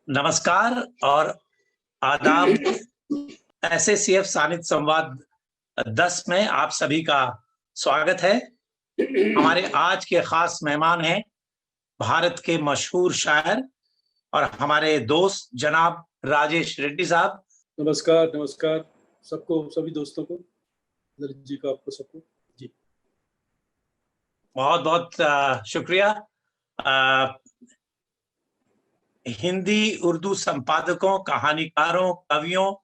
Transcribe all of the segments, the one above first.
नमस्कार और आदाब। एसएसीएफ सानिध्य संवाद 10 में आप सभी का स्वागत है। हमारे आज के खास मेहमान हैं भारत के मशहूर शायर और हमारे दोस्त जनाब राजेश रेड्डी साहब। नमस्कार नमस्कार सबको, सभी दोस्तों को, ललित जी को, आपको सबको जी बहुत बहुत शुक्रिया। हिंदी उर्दू संपादकों, कहानीकारों, कवियों,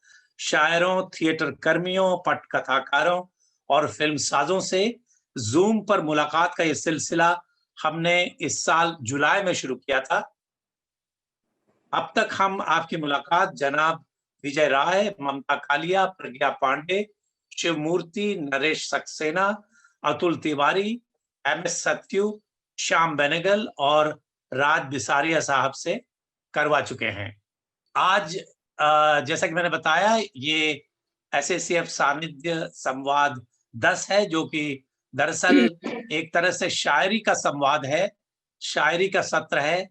शायरों, थिएटर कर्मियों, पटकथाकारों और फिल्म साजों से जूम पर मुलाकात का ये सिलसिला हमने इस साल जुलाई में शुरू किया था। अब तक हम आपकी मुलाकात जनाब विजय राय, ममता कालिया, प्रज्ञा पांडे, शिवमूर्ति, नरेश सक्सेना, अतुल तिवारी, एमएस सत्यु, श्याम बेनेगल और राज बिसारिया साहब से करवा चुके हैं। आज जैसा कि मैंने बताया, ये एसएसीएफ सानिध्य संवाद 10 है, जो कि दरअसल एक तरह से शायरी का संवाद है, शायरी का सत्र है।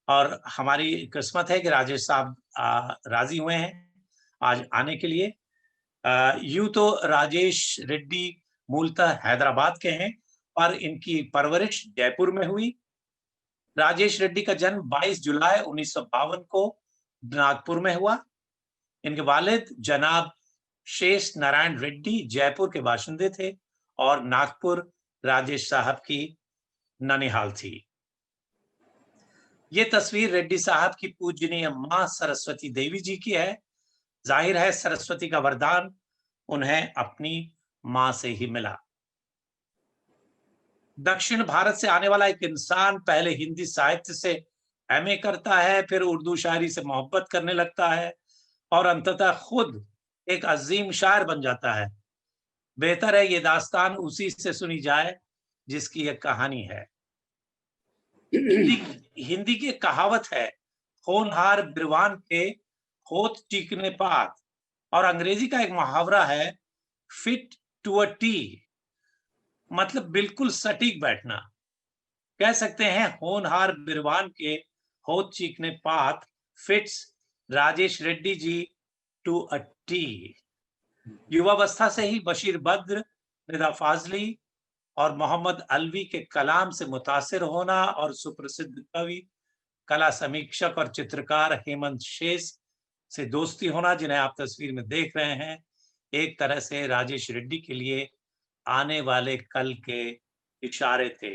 और हमारी किस्मत है कि राजेश साहब राजी हुए हैं आज आने के लिए। यूं तो राजेश रेड्डी मूलतः हैदराबाद के हैं, पर इनकी परवरिश जयपुर में हुई। राजेश रेड्डी का जन्म 22 जुलाई 1952 को नागपुर में हुआ। इनके वालिद जनाब शेष नारायण रेड्डी जयपुर के बाशिंदे थे और नागपुर राजेश साहब की ननिहाल थी। ये तस्वीर रेड्डी साहब की पूजनीय मां सरस्वती देवी जी की है। जाहिर है सरस्वती का वरदान उन्हें अपनी मां से ही मिला। दक्षिण भारत से आने वाला एक इंसान पहले हिंदी साहित्य से एमए करता है, फिर उर्दू शायरी से मोहब्बत करने लगता है और अंततः खुद एक अजीम शायर बन जाता है। बेहतर है ये दास्तान उसी से सुनी जाए जिसकी एक कहानी है। हिंदी की एक कहावत है, होनहार बिरवान के होत चीकने पात, और अंग्रेजी का एक मुहावरा है, फिट टू अ टी, मतलब बिल्कुल सटीक बैठना। कह सकते हैं होनहार बिरवान के होत चीकने पात fits Rajesh Reddy ji to a T. युवावस्था से ही बशीर बद्र, निदा फाजली और मोहम्मद अलवी के कलाम से मुतासिर होना और सुप्रसिद्ध कवि, कला समीक्षक और चित्रकार हेमंत शेष से दोस्ती होना, जिन्हें आप तस्वीर में देख रहे हैं, एक तरह से राजेश रेड्डी के लिए आने वाले कल के इशारे थे।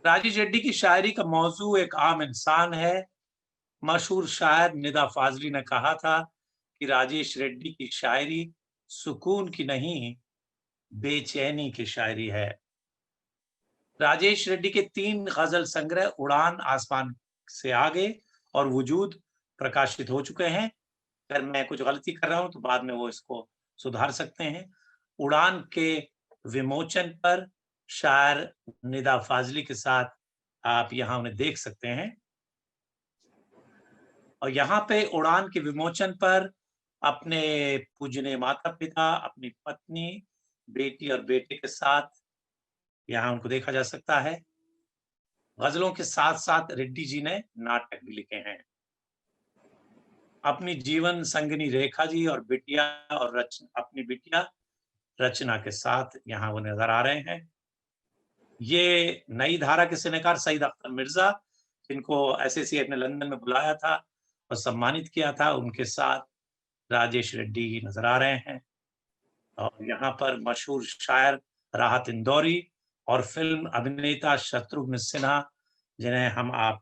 राजेश रेड्डी की शायरी का मौजू एक आम इंसान है। मशहूर शायर निदा फाजली ने कहा था कि राजेश रेड्डी की शायरी सुकून की नहीं, बेचैनी की शायरी है। राजेश रेड्डी के 3 गजल संग्रह उड़ान, आसमान से आगे और वजूद प्रकाशित हो चुके हैं। अगर मैं कुछ गलती कर रहा हूं तो बाद में वो इसको सुधार सकते हैं। उड़ान के विमोचन पर शायर निदा फाजली के साथ आप यहाँ उन्हें देख सकते हैं। और यहाँ पे उड़ान के विमोचन पर अपने पूजनीय माता पिता, अपनी पत्नी, बेटी और बेटे के साथ यहाँ उनको देखा जा सकता है। गजलों के साथ साथ रेड्डी जी ने नाटक भी लिखे हैं। अपनी जीवन संगिनी रेखा जी और बिटिया और अपनी बिटिया रचना के साथ यहाँ वो नजर आ रहे हैं। ये नई धारा के सिनेकार सईद अख्तर मिर्जा, जिनको एसएसीएफ ने लंदन में बुलाया था और सम्मानित किया था, उनके साथ राजेश रेड्डी नजर आ रहे हैं। और यहाँ पर मशहूर शायर राहत इंदौरी और फिल्म अभिनेता शत्रुघ्न सिन्हा, जिन्हें आप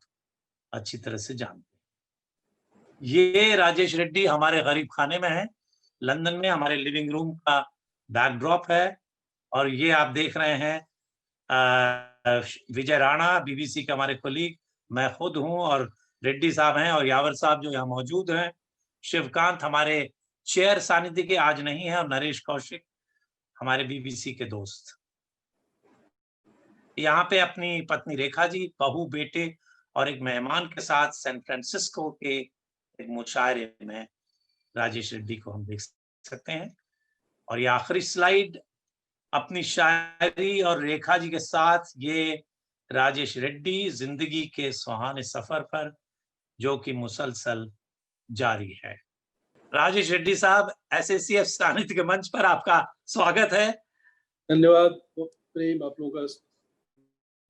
अच्छी तरह से जानते हैं। ये राजेश रेड्डी हमारे गरीब खाने में है, लंदन में हमारे लिविंग रूम का बैकड्रॉप है। और ये आप देख रहे हैं विजय राणा बीबीसी के हमारे कोलीग, मैं खुद हूं और रेड्डी साहब हैं और यावर साहब जो यहाँ मौजूद हैं। शिवकांत हमारे चेयर सानिध्य के आज नहीं है और नरेश कौशिक हमारे बीबीसी के दोस्त। यहाँ पे अपनी पत्नी रेखा जी, बहू, बेटे और एक मेहमान के साथ सैन फ्रांसिस्को के एक मुशायरे में राजेश रेड्डी को हम देख सकते हैं। और ये आखिरी स्लाइड अपनी शायरी और रेखा जी के साथ, ये राजेश रेड्डी जिंदगी के सुहाने सफर पर जो कि मुसलसल जारी है। राजेश रेड्डी साहब, एसएसीएफ सानिध्य के मंच पर आपका स्वागत है। धन्यवाद प्रेम, आप लोगों का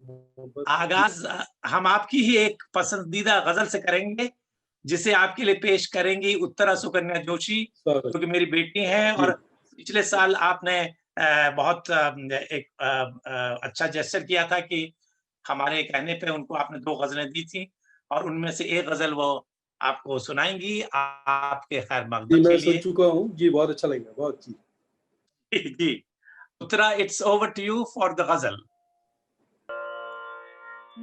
मोहब्बत। आगाज हम आपकी ही एक पसंदीदा गजल से करेंगे, जिसे आपके लिए पेश करेंगी उत्तरा सुकन्या जोशी, स्वागत। जो कि मेरी बेटी हैं। जी। और पिछले साल आपने बहुत एक अच्छा जेस्चर किया था कि हमारे कहने पे उनको आपने 2 गज़लें दी थी और उनमें से एक गज़ल वो आपको सुनाएँगी, आपके खैर जी, मकदम मैं के सुन लिए। चुका हूँ। जी, बहुत अच्छा लगेगा, बहुत। जी। जी, Uttara, it's over to you for the ghazal.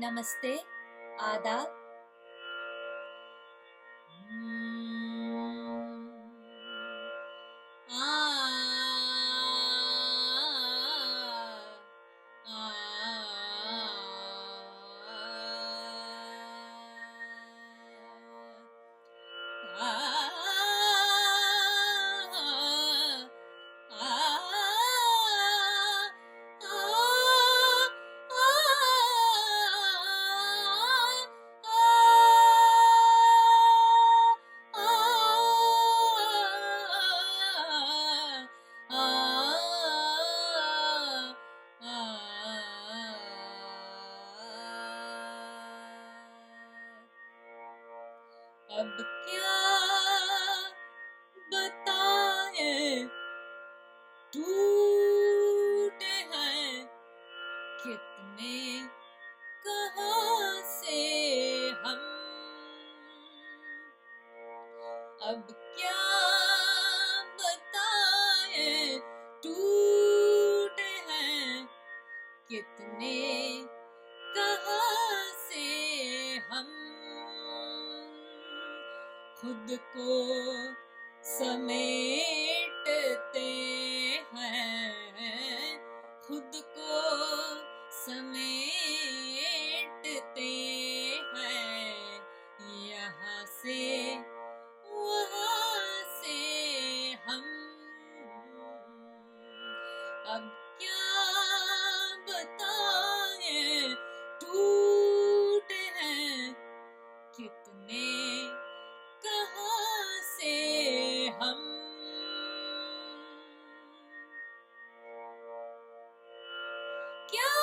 नमस्ते, आदाब। अब क्या बताएं, टूटे हैं कितने, कहाँ से हम। अब क्या बताएं, टूटे हैं कितने, कहाँ से हम। खुद को समेटते हैं, खुद को समेटते हैं, यहाँ से वहाँ से हम। अब क्या बताएं, टूटे हैं कितने, कहाँ से हम। क्या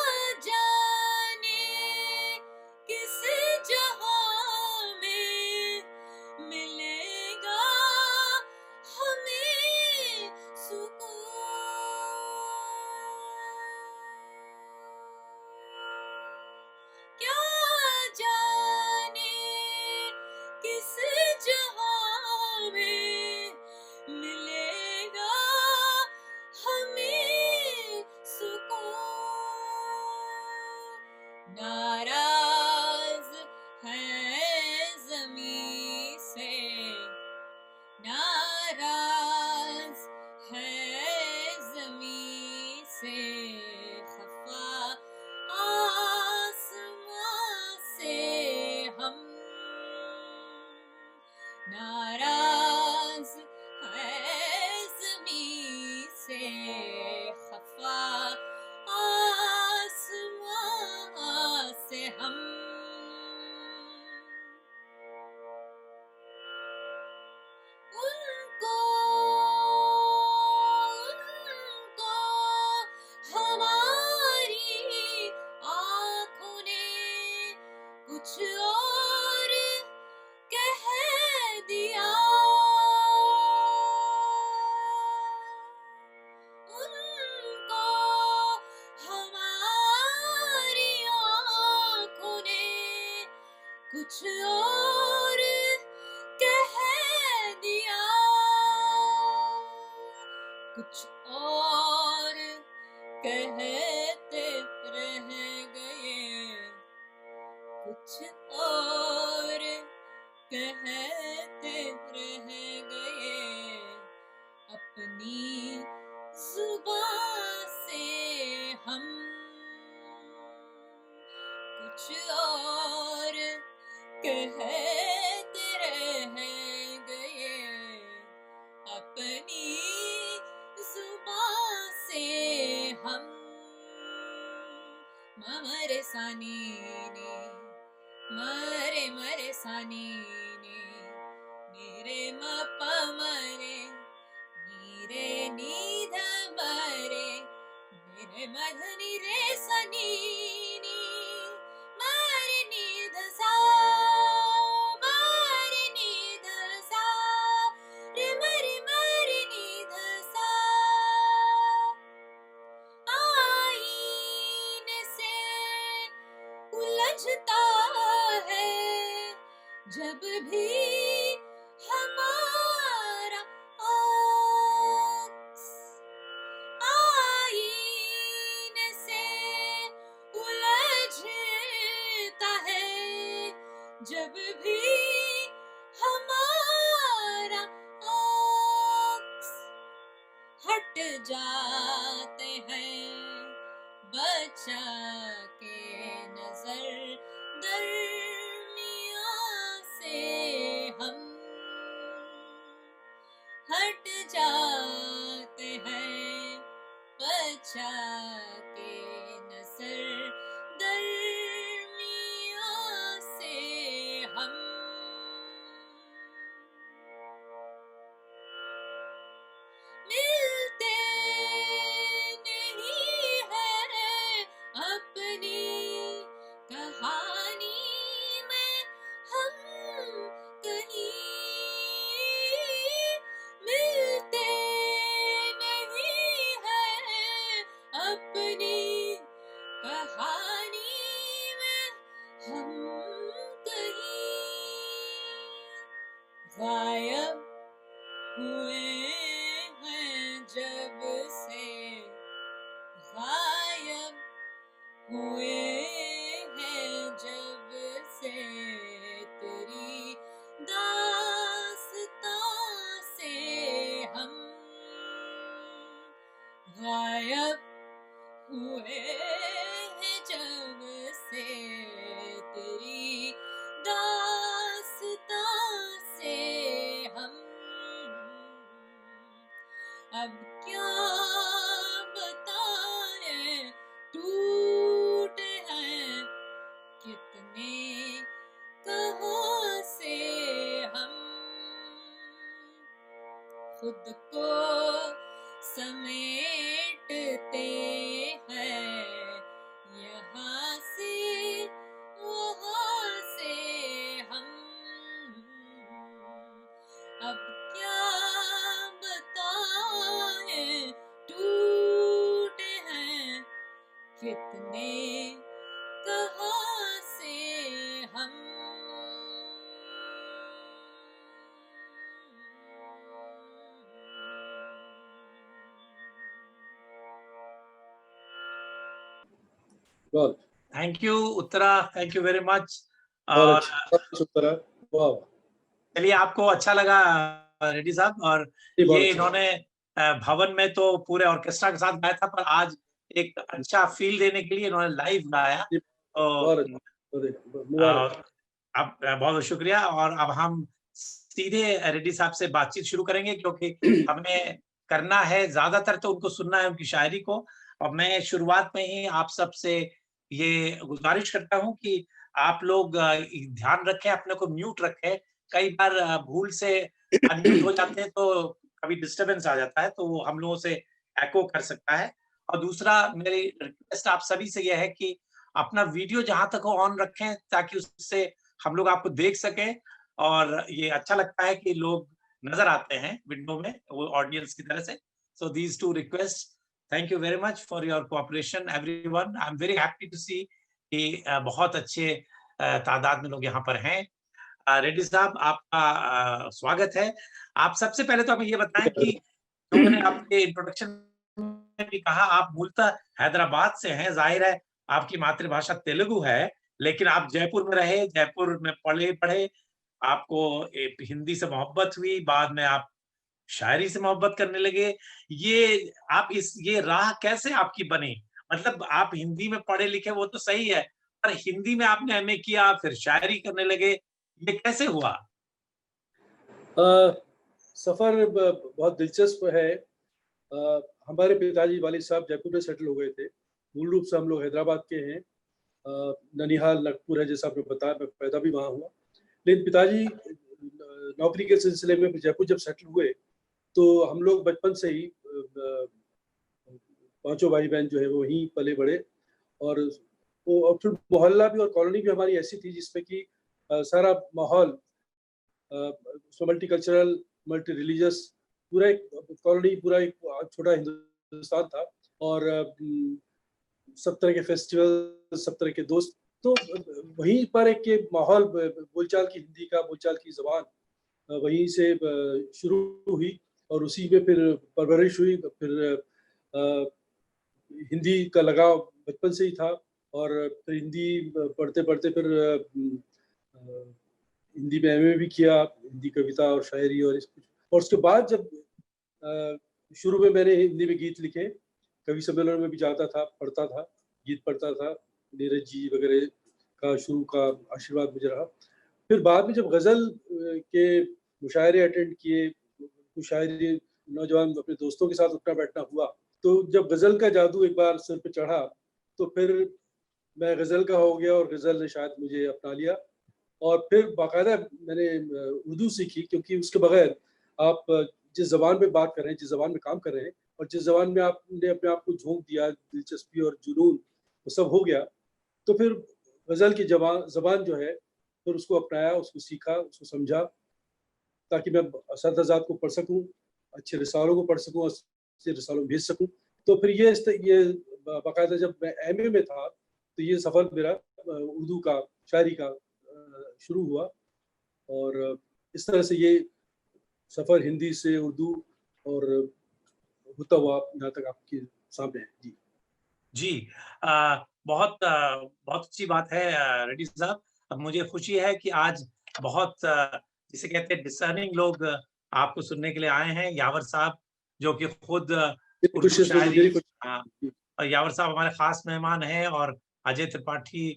जाने किस जहां में मिलेगा हमें सुकून। क्या जाने किस जहां में मिलेगा हमें सुकून। नाराज है ज़मीं से, नाराज है ज़मीं से, खफा आसमां से हम। नाराज है ज़मीं से, खफा आसमां से हम। उनको हमारी आँखों ने कुछ और कह दिया। उनको हमारी आँखों ने कुछ और कह दिया। कुछ और कहते रह गए, कुछ और कहते रह गए, अपनी जुबां से हम। कुछ और कहते रह गए, अपनी जुबां से हम। मरे सानी ने मरे रे मरे सा नी रे म प म रे नी ध म रे म ध नी रे सा नी म रे नी ध सा म रे नी ध सा रे म रे नी ध सा। आईने से उलझता है जब भी हमारा अक्स, आईने से उलझता है जब भी हमारा अक्स, हट जाते हैं बचा के नजर दरमियां से हम, हट जाते हैं बचा के नजर दरमियां से हम। मिलते नहीं है अपनी कहानी में हम कहीं, मिलते नहीं है अपनी कहानी में हम कहीं, गायब हुए हैं जब से, गायब हुए हैं जब से तेरी दास्तां से हम, गायब हुए हैं जब से तेरी दास्तां से हम। अब क्या बताएं टूटे हैं कितने कहाँ से हम, खुद को समेटते हैं यहाँ से वहाँ से हम। अब क्या बताएं टूटे हैं कितने कहाँ से हम। बहुत thank you Uttara, thank you very much. बहुत और अच्छा, बहुत शुक्रिया। वाह चलिए, आपको अच्छा लगा रेड्डी साहब? और जी, बहुत ये अच्छा। इन्होंने भवन में तो पूरे ऑर्केस्ट्रा के साथ गाया था, पर आज एक अच्छा फील देने के लिए इन्होंने लाइव गाया। जी, बहुत तो अच्छा, मुबारक। अब बहुत शुक्रिया। और अब हम सीधे रेड्डी साहब से बातचीत शुरू करेंगे, क्योंकि हमें करना है, ज्यादातर तो उनको सुनना है, उनकी शायरी को। और मैं शुरुआत में ही आप सब से ये गुजारिश करता हूँ कि आप लोग ध्यान रखें, अपने को म्यूट रखें। कई बार भूल से अनम्यूट हो जाते हैं तो कभी डिस्टरबेंस आ जाता है, तो वो हम लोगों से एको कर सकता है। और दूसरा मेरी रिक्वेस्ट आप सभी से यह है कि अपना वीडियो जहां तक हो ऑन रखें, ताकि उससे हम लोग आपको देख सकें। और ये अच्छा लगता है कि लोग नजर आते हैं विंडो में, वो ऑडियंस की तरह से। So these two request, thank you very much for your cooperation everyone. I am very happy to see कि बहुत अच्छे तादाद में लोग यहाँ पर हैं। रेड्डी साहब, आपका स्वागत है। आप सबसे पहले तो हमें ये बताएं कि जो मैंने आपके इंट्रोडक्शन में भी कहा, आप मूलतः हैदराबाद से हैं। जाहिर है आपकी मातृभाषा तेलुगु है, लेकिन आप जयपुर में रहे, जयपुर में पले पढ़े, आपको हिंदी से मोहब्बत हुई, बाद में आप शायरी से मोहब्बत करने लगे। ये आप ये राह कैसे आपकी बनी? मतलब आप हिंदी में पढ़े लिखे वो तो सही है, पर हिंदी में आपने एमए किया, फिर शायरी करने लगे, ये कैसे हुआ? सफ़र बहुत दिलचस्प है। हमारे पिताजी वालिद साहब जयपुर में सेटल हो गए थे। मूल रूप से हम लोग हैदराबाद के हैं। ननिहाल नागपुर है, जैसा आपने बताया, मैं पैदा भी वहाँ हुआ। लेकिन पिताजी नौकरी के सिलसिले में जयपुर जब सेटल हुए, तो हम लोग बचपन से ही पांचों भाई बहन जो है वो वहीं पले बड़े। और वो, और फिर मोहल्ला भी और कॉलोनी भी हमारी ऐसी थी जिसमें कि सारा माहौल मल्टीकल्चरल, मल्टी रिलीजियस, पूरा एक कॉलोनी, पूरा एक छोटा हिंदुस्तान था। और सब तरह के फेस्टिवल, सब तरह के दोस्त, तो वहीं पर एक ये माहौल, बोलचाल की हिंदी का, बोलचाल की जबान वहीं से शुरू हुई और उसी में फिर परवरिश हुई। फिर हिंदी का लगाव बचपन से ही था और फिर हिंदी पढ़ते पढ़ते फिर हिंदी में एमए भी किया, हिंदी कविता और शायरी और और उसके बाद जब शुरू में मैंने हिंदी में गीत लिखे, कवि सम्मेलन में भी जाता था, पढ़ता था, गीत पढ़ता था, नीरज जी वगैरह का शुरू का आशीर्वाद मुझे रहा। फिर बाद में जब गज़ल के मुशायरे अटेंड किए, मुशायरे नौजवान अपने दोस्तों के साथ उठना बैठना हुआ, तो जब गज़ल का जादू एक बार सिर पे चढ़ा तो फिर मैं गज़ल का हो गया और गज़ल ने शायद मुझे अपना लिया। और फिर बाकायदा मैंने उर्दू सीखी, क्योंकि उसके बगैर आप जिस ज़बान में बात कर रहे हैं, जिस ज़बान में काम कर रहे हैं और जिस ज़बान में आपने अपने आप को झोंक दिया, दिलचस्पी और जुनून वो सब हो गया, तो फिर गज़ल की ज़बान जो है, फिर उसको अपनाया, उसको सीखा, उसको समझा, ताकि मैं असatज़ात को पढ़ सकूँ, अच्छे रिसालों को पढ़ सकूँ, अच्छे रिसालों में भेज सकूँ। तो फिर ये बाकायदा जब मैं एमए में था, तो ये सफ़र मेरा उर्दू का, शायरी का शुरू हुआ और इस तरह से ये सफ़र हिंदी से उर्दू और होता हुआ यहाँ तक आपके सामने है। जी। जी। बहुत अच्छी बात है रेड्डी साहब। अब मुझे खुशी है कि आज बहुत जिसे कहते हैं डिसर्निंग लोग आपको सुनने के लिए आए हैं। यावर साहब जो कि खुद मेरी उर्दू कोशिश शायरी मेरी कोशिश। और यावर साहब हमारे खास मेहमान हैं और Ajay Tripathi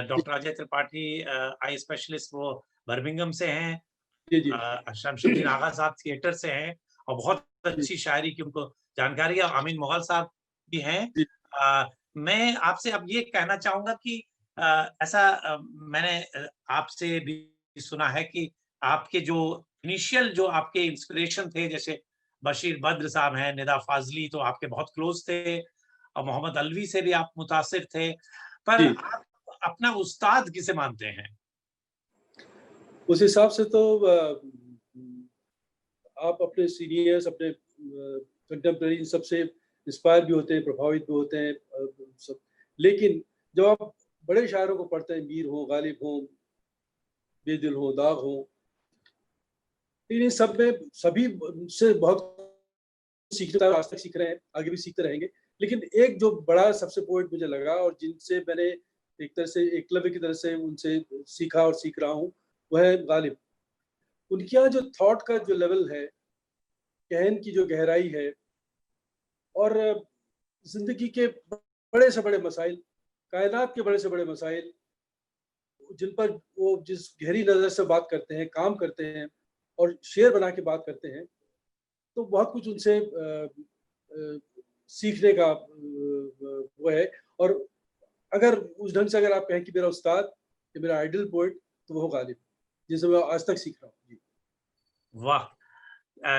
doctor Ajay Tripathi eye specialist वो बर्मिंघम से हैं। जी, जी। शमशुद्दीन आगा साहब थिएटर से हैं और बहुत जी, अच्छी शायरी की उनको जानकारी है। अमीन मुगल साहब भी हैं। जी। मैं आपसे अब ये कहना चाहूँगा कि ऐसा मैंने आपसे भी सुना है कि आपके जो इनिशियल जो आपके इंस्पिरेशन थे, जैसे बशीर बद्र साहब हैं, निदा फ़ाज़ली तो आपके बहुत क्लोज़ थे और मोहम्मद अलवी से भी आप मुतासिर थे। पर जी। आप अपना उस्ताद किसे मानते हैं? उस हिसाब से तो आप अपने सीनियर्स, अपने कंटेम्परेरी सबसे इंस्पायर भी होते हैं, प्रभावित भी होते हैं सब। लेकिन जब आप बड़े शायरों को पढ़ते हैं, मीर हों, गालिब हों, बेदिल हों, दाग हों, इन सब में सभी से बहुत सीखता है, आज तक सीख रहे हैं, आगे भी सीखते रहेंगे। लेकिन एक जो बड़ा सबसे पोएट मुझे लगा और जिनसे मैंने एक तरह से एकलव्य की तरह से उनसे सीखा और सीख रहा हूँ, वह है गालिब। उनके यहाँ जो थॉट का जो लेवल है, कहन की जो गहराई है और ज़िंदगी के बड़े से बड़े मसाइल, कायनात के बड़े से बड़े मसाइल, जिन पर वो जिस गहरी नज़र से बात करते हैं, काम करते हैं और शेर बना के बात करते हैं, तो बहुत कुछ उनसे सीखने का वो है। और अगर उस ढंग से अगर आप कहें कि मेरा उस्ताद या मेरा आइडल पोएट, तो वो गालिब, जिसे मैं आज तक सीख रहा हूँ। जी। वाह!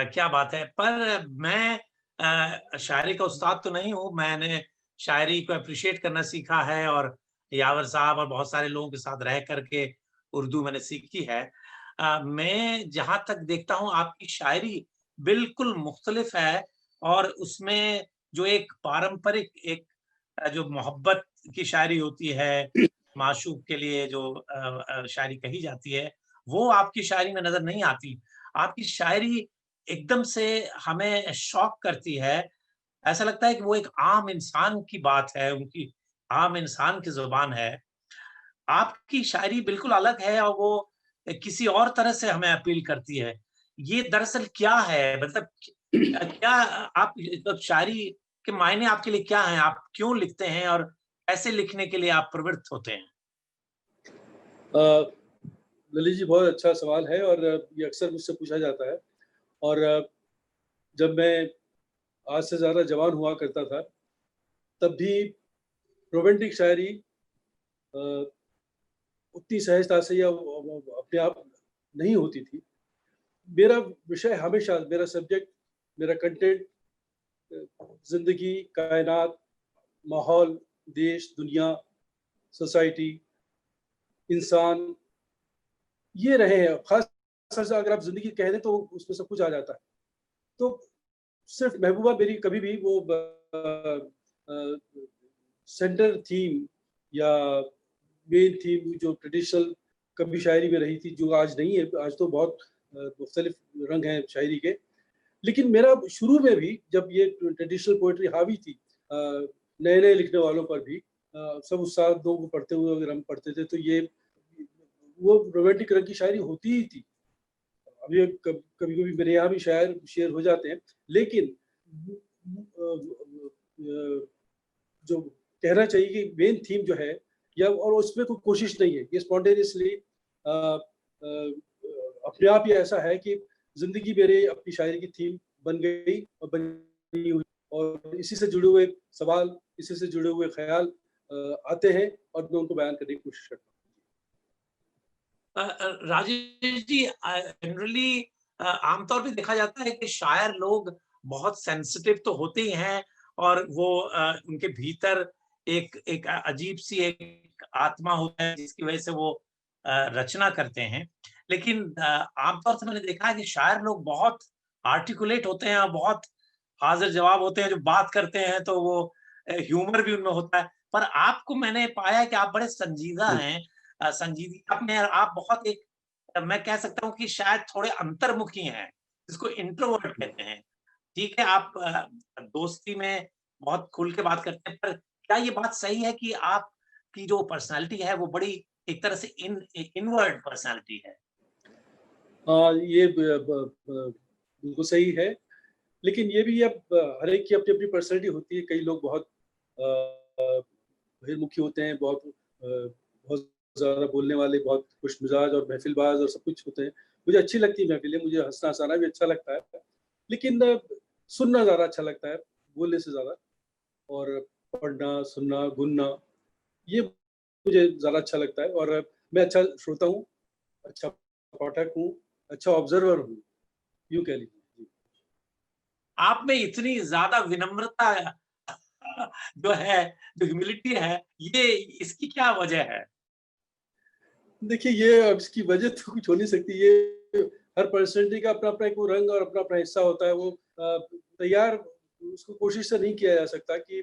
क्या बात है। पर मैं शायरी का उस्ताद तो नहीं हूँ, मैंने शायरी को एप्रिशिएट करना सीखा है और यावर साहब और बहुत सारे लोगों के साथ रह कर के उर्दू मैंने सीखी है। मैं जहाँ तक देखता हूँ आपकी शायरी बिल्कुल मुख्तलिफ है और उसमें जो एक पारंपरिक एक जो मोहब्बत की शायरी होती है, माशूक के लिए जो शायरी कही जाती है, वो आपकी शायरी में नज़र नहीं आती। आपकी शायरी एकदम से हमें शॉक करती है। ऐसा लगता है कि वो एक आम इंसान की बात है, उनकी आम इंसान की ज़ुबान है। आपकी शायरी बिल्कुल अलग है और वो किसी और तरह से हमें अपील करती है। ये दरअसल क्या है? मतलब क्या आप मतलब शायरी के मायने आपके लिए क्या हैं? आप क्यों लिखते हैं और कैसे लिखने के लिए आप प्रवृत्त होते हैं? अ, ललित जी, बहुत अच्छा सवाल है और ये अक्सर मुझसे पूछा जाता है। और जब मैं आज से ज़्यादा जवान हुआ करता था, तब भी रोमांटिक शायरी उतनी सहजता से या अपने आप नहीं होती थी। मेरा विषय हमेशा, मेरा सब्जेक्ट, मेरा कंटेंट ज़िंदगी, कायनात, माहौल, देश, दुनिया, सोसाइटी, इंसान, ये रहे हैं। ख़ास से अगर आप ज़िंदगी कह दें तो उसमें सब कुछ आ जाता है। तो सिर्फ़ महबूबा मेरी कभी भी वो सेंटर थीम या मेन थीम जो ट्रेडिशनल कभी शायरी में रही थी, जो आज नहीं है, आज तो बहुत मुख्तलिफ रंग हैं शायरी के। लेकिन मेरा शुरू में भी जब ये ट्रेडिशनल पोएट्री हावी थी नए-नए लिखने वालों पर भी, सब उस्तादों को पढ़ते हुए अगर हम पढ़ते थे तो ये वो रोमांटिक रंग की शायरी होती ही थी। अभी कभी-कभी मेरे यहाँ भी शायर शेर हो जाते हैं, लेकिन जो कहना चाहिए कि मेन थीम जो है या और उसमें कोई कोशिश नहीं है, ये स्पॉन्टेनियसली अपने आप ही ऐसा है कि ज़िंदगी मेरे अपनी शायरी की थीम बन गई और बनी हुई, और इसी से जुड़े हुए सवाल, इसी से जुड़े हुए ख़्याल आते हैं और मैं उनको बयान करने की कोशिश करता राजेश जी, जनरली आमतौर पे देखा जाता है कि शायर लोग बहुत सेंसिटिव तो होते ही हैं, और वो उनके भीतर एक एक अजीब सी एक आत्मा होता है जिसकी वजह से वो रचना करते हैं। लेकिन आमतौर से मैंने देखा है कि शायर लोग बहुत आर्टिकुलेट होते हैं और बहुत हाजिर जवाब होते हैं। जो बात करते हैं तो वो ह्यूमर भी उनमें होता है। पर आपको मैंने पाया कि आप बड़े संजीदा हूँ। हैं, संजीदगी में आप बहुत एक, मैं कह सकता हूँ कि शायद थोड़े अंतर्मुखी हैं, जिसको इंट्रोवर्ट कहते हैं। ठीक है, आप दोस्ती में बहुत खुल के बात करते हैं, पर क्या ये बात सही है कि आपकी जो पर्सनैलिटी है वो बड़ी एक तरह से इनवर्ड पर्सनैलिटी है? ये बिल्कुल सही है, लेकिन ये भी अब हर एक की अपनी-अपनी पर्सनैलिटी होती है। कई लोग बहुत बहिर्मुखी होते हैं, बहुत ज़्यादा बोलने वाले, बहुत खुशमिज़ाज और महफ़िलबाज़ और सब कुछ होते हैं। मुझे अच्छी लगती है महफ़िलें, मुझे हँसना-हँसाना भी अच्छा लगता है, लेकिन सुनना ज़्यादा अच्छा लगता है, बोलने से ज़्यादा। और पढ़ना, सुनना, गुनना, ये मुझे ज़्यादा अच्छा लगता है, और मैं अच्छा श्रोता हूँ, अच्छा पाठक हूँ, अच्छा ऑब्ज़र्वर हूँ, यूँ कह लीजिए। जी। आप में इतनी ज़्यादा विनम्रता जो है, जो ह्यूमिलिटी है, ये इसकी क्या वजह है? देखिए, ये अब इसकी वजह तो कुछ हो नहीं सकती, ये हर पर्सनैलिटी का अपना-अपना एक वो रंग और अपना-अपना हिस्सा होता है, वो तैयार उसको कोशिश से नहीं किया जा सकता कि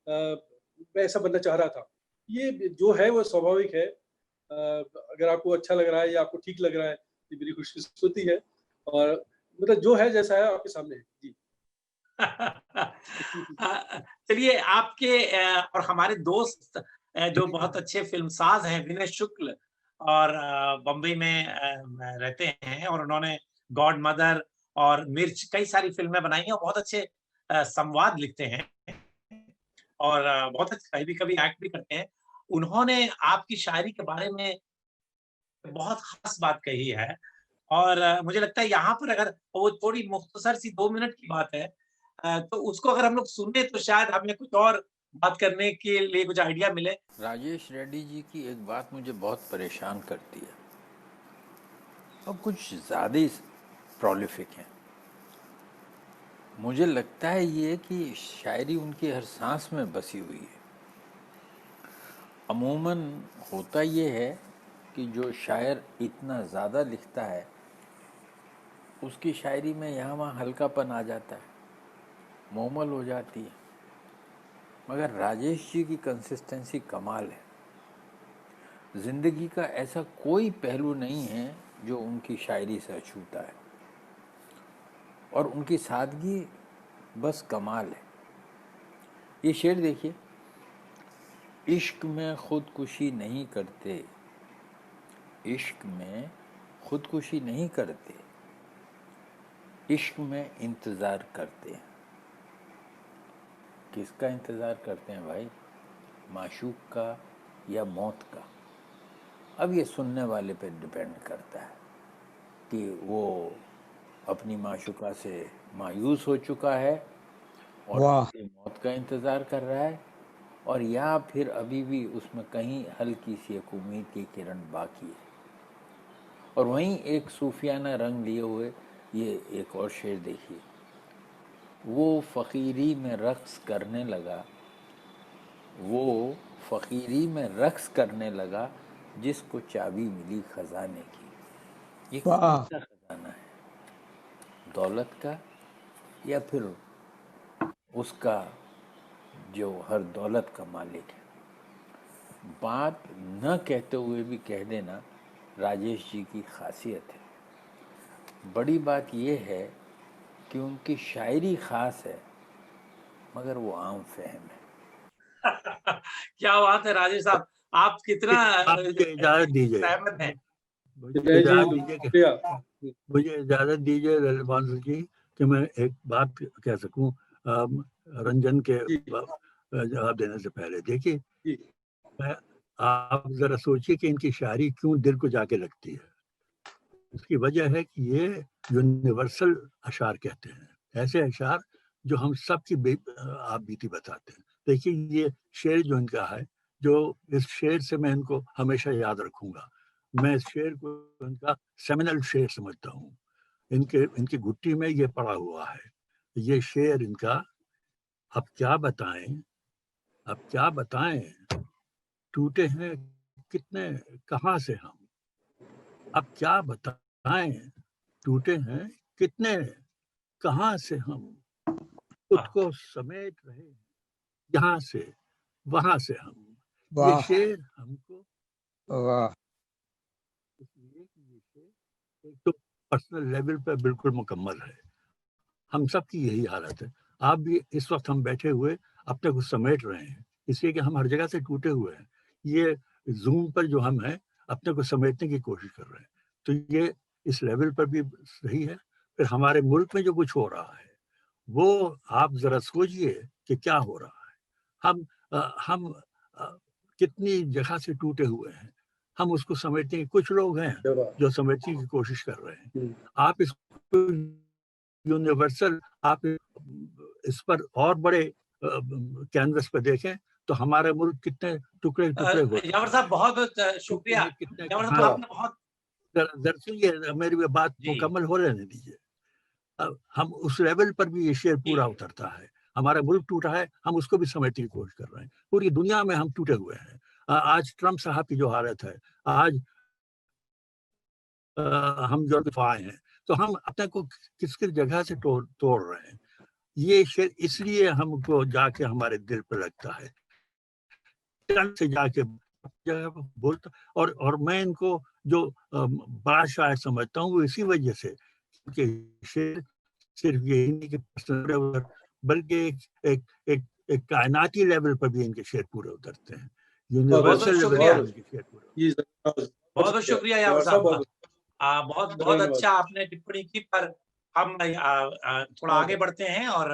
मैं ऐसा बनना चाह रहा था। ये जो है वो स्वाभाविक है। अगर आपको अच्छा लग रहा है या आपको ठीक लग रहा है, ये मेरी खुशकिस्मती है, और मतलब जो है जैसा है आपके सामने है। जी। चलिए, आपके और हमारे दोस्त जो बहुत अच्छे फ़िल्मसाज़ हैं, विनय शुक्ल, और बम्बई में रहते हैं, और उन्होंने गॉड मदर और मिर्च कई सारी फ़िल्में बनाई हैं और बहुत अच्छे संवाद लिखते हैं, और बहुत अच्छे कभी-कभी एक्ट भी करते हैं। उन्होंने आपकी शायरी के बारे में बहुत ख़ास बात कही है, और मुझे लगता है यहाँ पर अगर वो थोड़ी मुख्तसर सी 2 मिनट की बात है, तो उसको अगर हम लोग सुने तो शायद हमें कुछ और बात करने के लिए कुछ आइडिया मिले। राजेश रेड्डी जी की एक बात मुझे बहुत परेशान करती है, और कुछ ज़्यादा ही प्रोलिफिक हैं। मुझे लगता है ये कि शायरी उनकी हर सांस में बसी हुई है। अमूमन होता ये है कि जो शायर इतना ज़्यादा लिखता है उसकी शायरी में यहाँ वहाँ हल्कापन आ जाता है, मोमल हो जाती है। मगर राजेश जी की कंसिस्टेंसी कमाल है। ज़िंदगी का ऐसा कोई पहलू नहीं है जो उनकी शायरी से अछूता है, और उनकी सादगी बस कमाल है। ये शेर देखिए, इश्क में खुदकुशी नहीं करते, इश्क में खुदकुशी नहीं करते, इश्क में इंतज़ार करते हैं। किसका इंतज़ार करते हैं भाई? माशूक का या मौत का? अब ये सुनने वाले पे डिपेंड करता है कि वो अपनी माशूका से मायूस हो चुका है और वाह! उसकी मौत का इंतज़ार कर रहा है, और या फिर अभी भी उसमें कहीं हल्की सी एक उम्मीद की किरण बाकी है। और वहीं एक सूफियाना रंग लिए हुए ये एक और शेर देखिए, वो फ़कीरी में रक़्स करने लगा, वो फ़कीरी में रक़्स करने लगा, जिसको चाबी मिली ख़जाने की। ये कौन वाह सा खजाना है, दौलत का या फिर उसका जो हर दौलत का मालिक है? बात न कहते हुए भी कह देना राजेश जी की खासियत है। बड़ी बात यह है कि उनकी शायरी ख़ास है, मगर वो आम फहम है। क्या बात है राजेश साहब, आप कितना आप मुझे इजाजत दीजिए, सहमत हैं। मुझे विनय जी इजाजत दीजिए कि शुक्रिया। मुझे इजाजत दीजिए रलवान जी कि मैं एक बात कह सकूं रंजन के जी जवाब देने से पहले। देखिए, जी मैं आप जरा सोचिए कि इनकी शायरी क्यों दिल को जाके लगती है। इसकी वजह है कि ये यूनिवर्सल अशार कहते हैं, ऐसे अशार जो हम सब की आप बीती बताते हैं। देखिए, ये शेर जो इनका है, जो इस शेर से मैं इनको हमेशा याद रखूंगा। मैं इस शेर को इनका सेमिनल शेर समझता हूँ। इनकी घुट्टी में ये पड़ा हुआ है, ये शेर इनका। अब क्या बताएं, अब क्या बताएं, टूटे हैं कितने कहाँ से हम। अब क्या बताएं, टूटे हैं कितने कहाँ से हम, खुद को समेट रहे यहाँ से वहां से हम। ये वाह शेर हमको वाह इसलिए कि ये शेर एक तो पर्सनल लेवल पर बिल्कुल मुकम्मल है। हम सब की यही हालत है। आप भी इस वक्त हम बैठे हुए अपने को समेट रहे हैं, इसलिए कि हम हर जगह से टूटे हुए हैं। ये जूम पर जो हम हैं, अपने को समेटने की कोशिश कर रहे हैं। तो ये इस लेवल पर भी सही है। फिर हमारे मुल्क में जो कुछ हो रहा है, वो आप जरा सोचिए कि क्या हो रहा है। हम कितनी जगह से टूटे हुए हैं, हम उसको समेटने की, कुछ लोग हैं जवाब जो समेटने की कोशिश कर रहे हैं। हम्म, आप इसको यूनिवर्सल, आप इस पर और बड़े कैनवस पे देखें तो हमारे मुल्क कितने टुकड़े टुकड़े हो यावर चुके साहब हैं, बहुत बहुत टूटे शुक्रिया। हैं कितने यावर साहब कहाँ। वाह आपने बहुत दर सुनिए, मेरी बात जी मुकम्मल हो रहने दीजिए। अब हम उस लेवल पर भी ये शेर जी पूरा उतरता है। हमारा मुल्क टूटा है, हम उसको भी समेटने की कोशिश कर रहे हैं। पूरी दुनिया में हम टूटे हुए हैं। आज ट्रम्प साहब की जो हालत है, आज हम जो दफाए हैं, तो हम अपने को किस किस जगह से तोड़ तोड़ रहे हैं। ये शेर इसलिए हमको जाके हमारे दिल पर लगता है, तन से जाके जगह पर बोलता। और मैं इनको जो बड़ा शायर समझता हूँ, वो इसी वजह से कि शेर सिर्फ यही नहीं कि पर्सनल लेवल, बल्कि एक एक एक कायनाती लेवल पर भी इनके शेर पूरे उतरते हैं, बहुत बहुत बहुत अच्छा यूनिवर्सल लेवल शुक्रिया, पर बहुत इनके शेर पूरे उतरते जी बहुत बहुत बहुत शुक्रिया शुक्रिया यावर जवाहर साहब, साहब। बहुत बहुत बहुत धन्यवाद। अच्छा आपने टिप्पणी की। पर हम थोड़ा आगे बढ़ते हैं और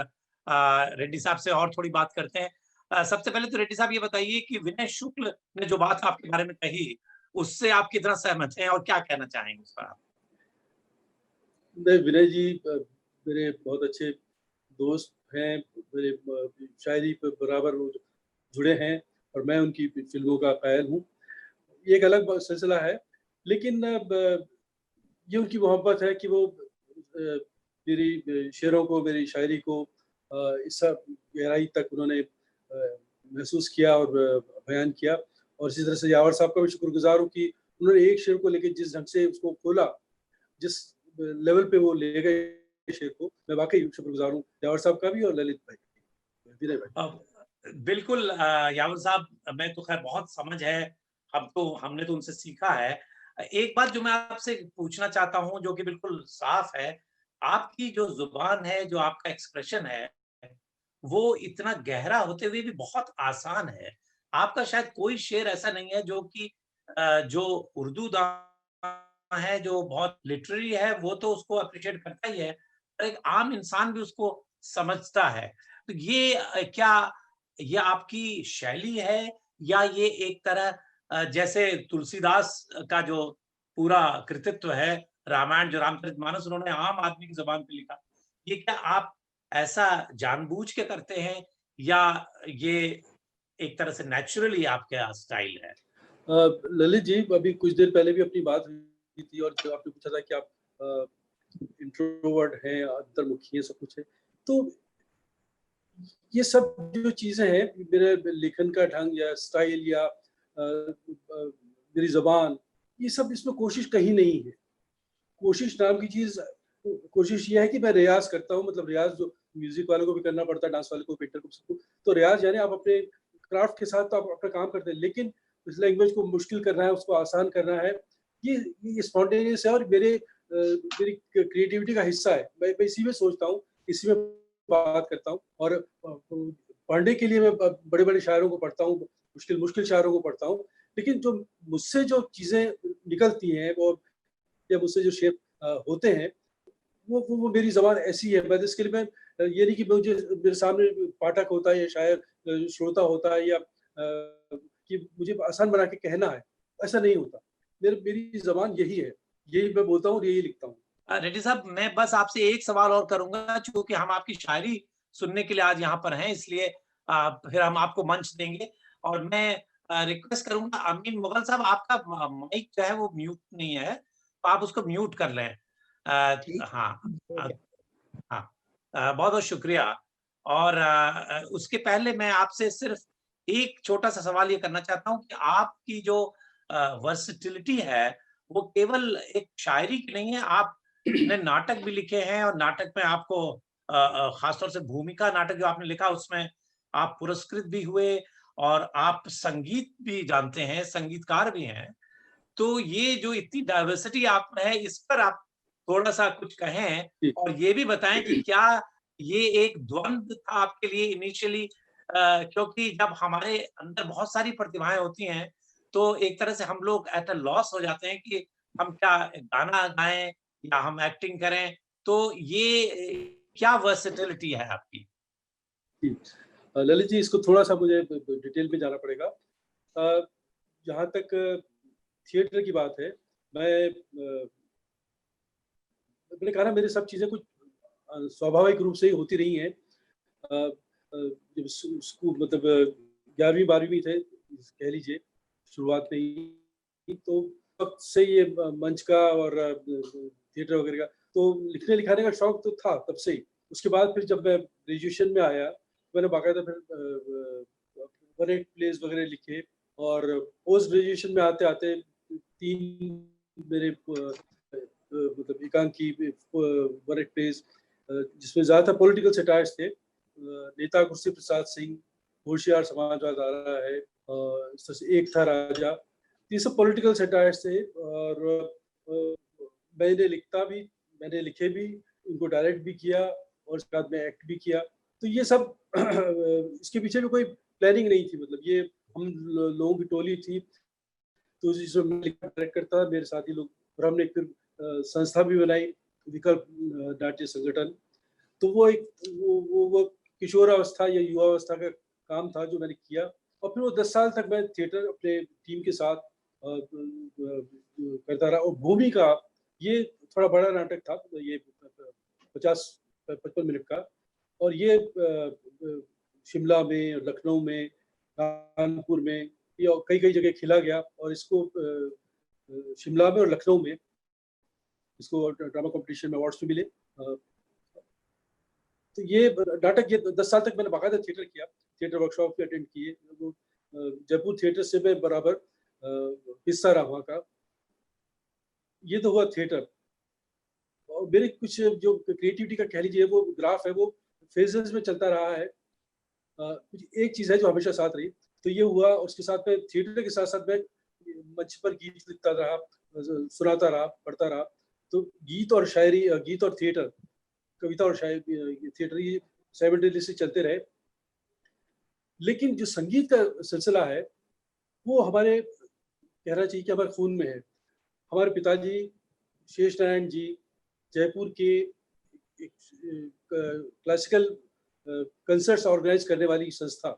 रेड्डी साहब से और थोड़ी बात करते हैं। सबसे पहले तो रेड्डी साहब ये बताइए कि विनय शुक्ल ने जो बात आपके बारे में कही, उससे आप कितना सहमत हैं और क्या कहना चाहेंगे उस पर आप? नहीं, विनय जी मेरे बहुत अच्छे दोस्त हैं, मेरे शायरी पे बराबर वो जुड़े हैं और मैं उनकी फिल्मों का कायल हूँ। ये एक अलग सिलसिला है, लेकिन ये उनकी मोहब्बत है कि वो मेरी शेरों को, मेरी शायरी को इस गहराई तक उन्होंने महसूस किया और बयान किया। और इसी तरह से यावर साहब का भी शुक्रगुजार हूँ कि उन्होंने एक शेर को लेकर जिस ढंग से उसको खोला, जिस लेवल पे वो ले गए शेर को, मैं वाकई शुक्रगुजार हूँ यावर साहब का भी और ललित भाई, विनय भाई। बिल्कुल यावर साहब, मैं तो खैर बहुत समझ है, हमने तो उनसे सीखा है। एक बात जो मैं आपसे पूछना चाहता हूँ, जो कि बिल्कुल साफ है, आपकी जो जुबान है, जो आपका एक्सप्रेशन है, वो इतना गहरा होते हुए भी बहुत आसान है। आपका शायद कोई शेर ऐसा नहीं है जो कि जो उर्दू दाँ है, जो बहुत लिटरेरी है, वो तो उसको एप्रिशिएट करता ही है, पर एक आम इंसान भी उसको समझता है। तो ये क्या ये आपकी शैली है, या ये एक तरह जैसे तुलसीदास का जो पूरा कृतित्व है, रामायण जो रामचरितमानस उन्होंने आम आदमी की ज़ुबान पे लिखा, ये क्या आप ऐसा जानबूझ के करते हैं, या ये एक तरह से नेचुरली आपका स्टाइल है? ललित जी, अभी कुछ देर पहले भी अपनी बात हुई थी और जो आपने पूछा था कि आप इंट्रोवर्ट हैं, अंतर्मुखी हैं, सब कुछ है। तो ये सब जो चीज़ें हैं, मेरे लेखन का ढंग या स्टाइल या मेरी ज़बान, ये सब इसमें कोशिश कहीं नहीं है। कोशिश नाम की चीज़, कोशिश ये है कि मैं रियाज़ करता हूँ, मतलब रियाज़ जो म्यूज़िक वालों को भी करना पड़ता है, डांस वाले को, पेंटर को, सबको। तो रियाज़ यानी आप अपने क्राफ्ट के साथ तो आप अपना काम करते हैं, लेकिन उस लैंग्वेज को मुश्किल करना है, उसको आसान करना है, ये स्पॉन्टेनियस है और मेरी क्रिएटिविटी का हिस्सा है। मैं इसी में सोचता हूँ, इसी में बात करता हूँ और पढ़ने के लिए मैं बड़े-बड़े शायरों को पढ़ता हूँ, मुश्किल शायरों को पढ़ता हूँ। लेकिन जो मुझसे जो चीज़ें निकलती हैं वो या मुझसे जो शेर होते हैं, वो मेरी ज़बान ऐसी है। मैं इसके लिए मैं ये नहीं कि मुझे मेरे सामने पाठक होता है या शायर श्रोता होता है या कि मुझे आसान बना के कहना है, ऐसा नहीं होता। मेरी ज़बान यही है, यही मैं बोलता हूँ और यही लिखता हूँ। रेड्डी साहब, मैं बस आपसे एक सवाल और करूँगा, चूँकि हम आपकी शायरी सुनने के लिए आज यहाँ पर हैं, इसलिए फिर हम आपको मंच देंगे और मैं रिक्वेस्ट करूँगा अमीन मुग़ल साहब, आपका माइक जो है वो म्यूट नहीं है, तो आप उसको म्यूट कर लें। ठीक हाँ, हो अ, गया। हाँ। बहुत-बहुत शुक्रिया और उसके पहले मैं आपसे सिर्फ़ एक छोटा-सा सवाल ये करना चाहता हूँ कि आपकी जो वर्सेटिलिटी है, वो केवल एक शायरी की नहीं है, आपने नाटक भी लिखे हैं और नाटक में आपको ख़ास तौर से भूमिका नाटक जो आपने लिखा, उसमें आप पुरस्कृत भी हुए और आप संगीत भी जानते हैं, संगीतकार भी हैं। तो ये जो इतनी डाइवर्सिटी आप में है, इस पर आप थोड़ा-सा कुछ कहें जी। और ये भी बताएँ कि क्या ये एक द्वंद था आपके लिए इनिशियली, क्योंकि जब हमारे अंदर बहुत सारी प्रतिभाएँ होती हैं, तो एक तरह से हम लोग एट अ लॉस हो जाते हैं कि हम क्या गाना गाएँ या हम एक्टिंग करें। तो ये क्या वर्सेटिलिटी है आपकी? जी। ललित जी, इसको थोड़ा-सा मुझे डिटेल में जाना पड़ेगा। जहाँ तक थिएटर की बात है, मैंने कहा ना, मेरे सब चीज़ें कुछ स्वाभाविक रूप से ही होती रही हैं। अ जब मतलब 11वीं-12वीं में थे, कह लीजिए, शुरुआत में ही, तो वक़्त से ये मंच का और थिएटर वगैरह का, तो लिखने-लिखाने का शौक तो था तब से ही। उसके बाद फिर जब मैं ग्रेजुएशन में आया, मैंने बाकायदा फिर वन एक्ट प्लेज़ वगैरह लिखे और पोस्ट ग्रेजुएशन में आते-आते 3 मेरे मतलब एकांकी वन एक्ट प्लेज़, जिसमें ज़्यादातर पॉलिटिकल सैटायर्स थे। नेता गुरसिंह प्रसाद सिंह, होशियार समाजवाद आ रहा है, इस तरह से एक था राजा, ये सब पॉलिटिकल सैटायर्स थे और मैंने लिखे भी, उनको डायरेक्ट भी किया और उसके बाद में एक्ट भी किया। तो ये सब इसके पीछे भी कोई प्लानिंग नहीं थी, मतलब ये हम लोगों की टोली थी, तो जिसमें मैं डायरेक्ट करता था, मेरे साथी लोग, और हमने फिर संस्था भी बनाई, विकल्प नाट्य संगठन। तो वो एक वो किशोरावस्था या युवावस्था का काम था जो मैंने किया और फिर वो 10 साल तक मैं थिएटर अपने टीम के साथ करता रहा। और भूमिका, ये थोड़ा बड़ा नाटक था, ये 50-55 मिनट का, और ये शिमला में, लखनऊ में, कानपुर में, ये कई-कई जगह खेला गया और इसको शिमला में और लखनऊ में इसको ड्रामा कॉम्पिटिशन में अवार्ड्स भी मिले। तो ये नाटक, ये 10 साल तक मैंने बाकायदा थिएटर किया, थिएटर वर्कशॉप भी अटेंड किए। वो जयपुर थिएटर से मैं बराबर हिस्सा रहा वहाँ का। ये तो हुआ थिएटर। और मेरे कुछ जो क्रिएटिविटी का कह लीजिए, वो ग्राफ है, वो फेजेस में चलता रहा है। कुछ एक चीज़ है जो हमेशा साथ रही, तो ये हुआ। उसके साथ में थिएटर के साथ-साथ मैं मंच पर गीत लिखता रहा, सुनाता रहा, पढ़ता रहा। तो गीत और शायरी, गीत और थिएटर, कविता और शायरी, थिएटर, ये साइमल्टेनियसली चलते रहे। लेकिन जो संगीत का सिलसिला है, वो हमारे, कहना चाहिए कि हमारे खून में है। हमारे पिताजी शेष नारायण जी जयपुर के एक क्लासिकल कंसर्ट्स ऑर्गेनाइज करने वाली संस्था,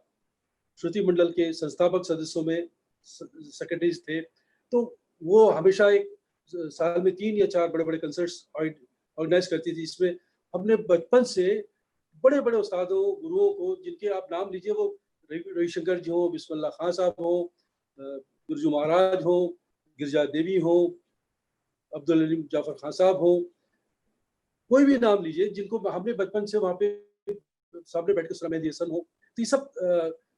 श्रुति मंडल के संस्थापक सदस्यों में सेक्रेटरीज थे। तो वो हमेशा एक साल में 3 या 4 बड़े-बड़े कंसर्ट्स ऑर्गेनाइज करती थी। इसमें हमने बचपन से बड़े-बड़े उस्तादों, गुरुओं को, जिनके आप नाम लीजिए, वो रविशंकर जी हो, बिस्मिल्लाह खान साहब हो, गुरजू महाराज हो, गिरजा देवी हो, अब्दुल अलीम जाफर खान साहब हो, कोई भी नाम लीजिए जिनको हमने बचपन से वहाँ पे सामने बैठ के सुना, मेहदी हसन हो, तो ये सब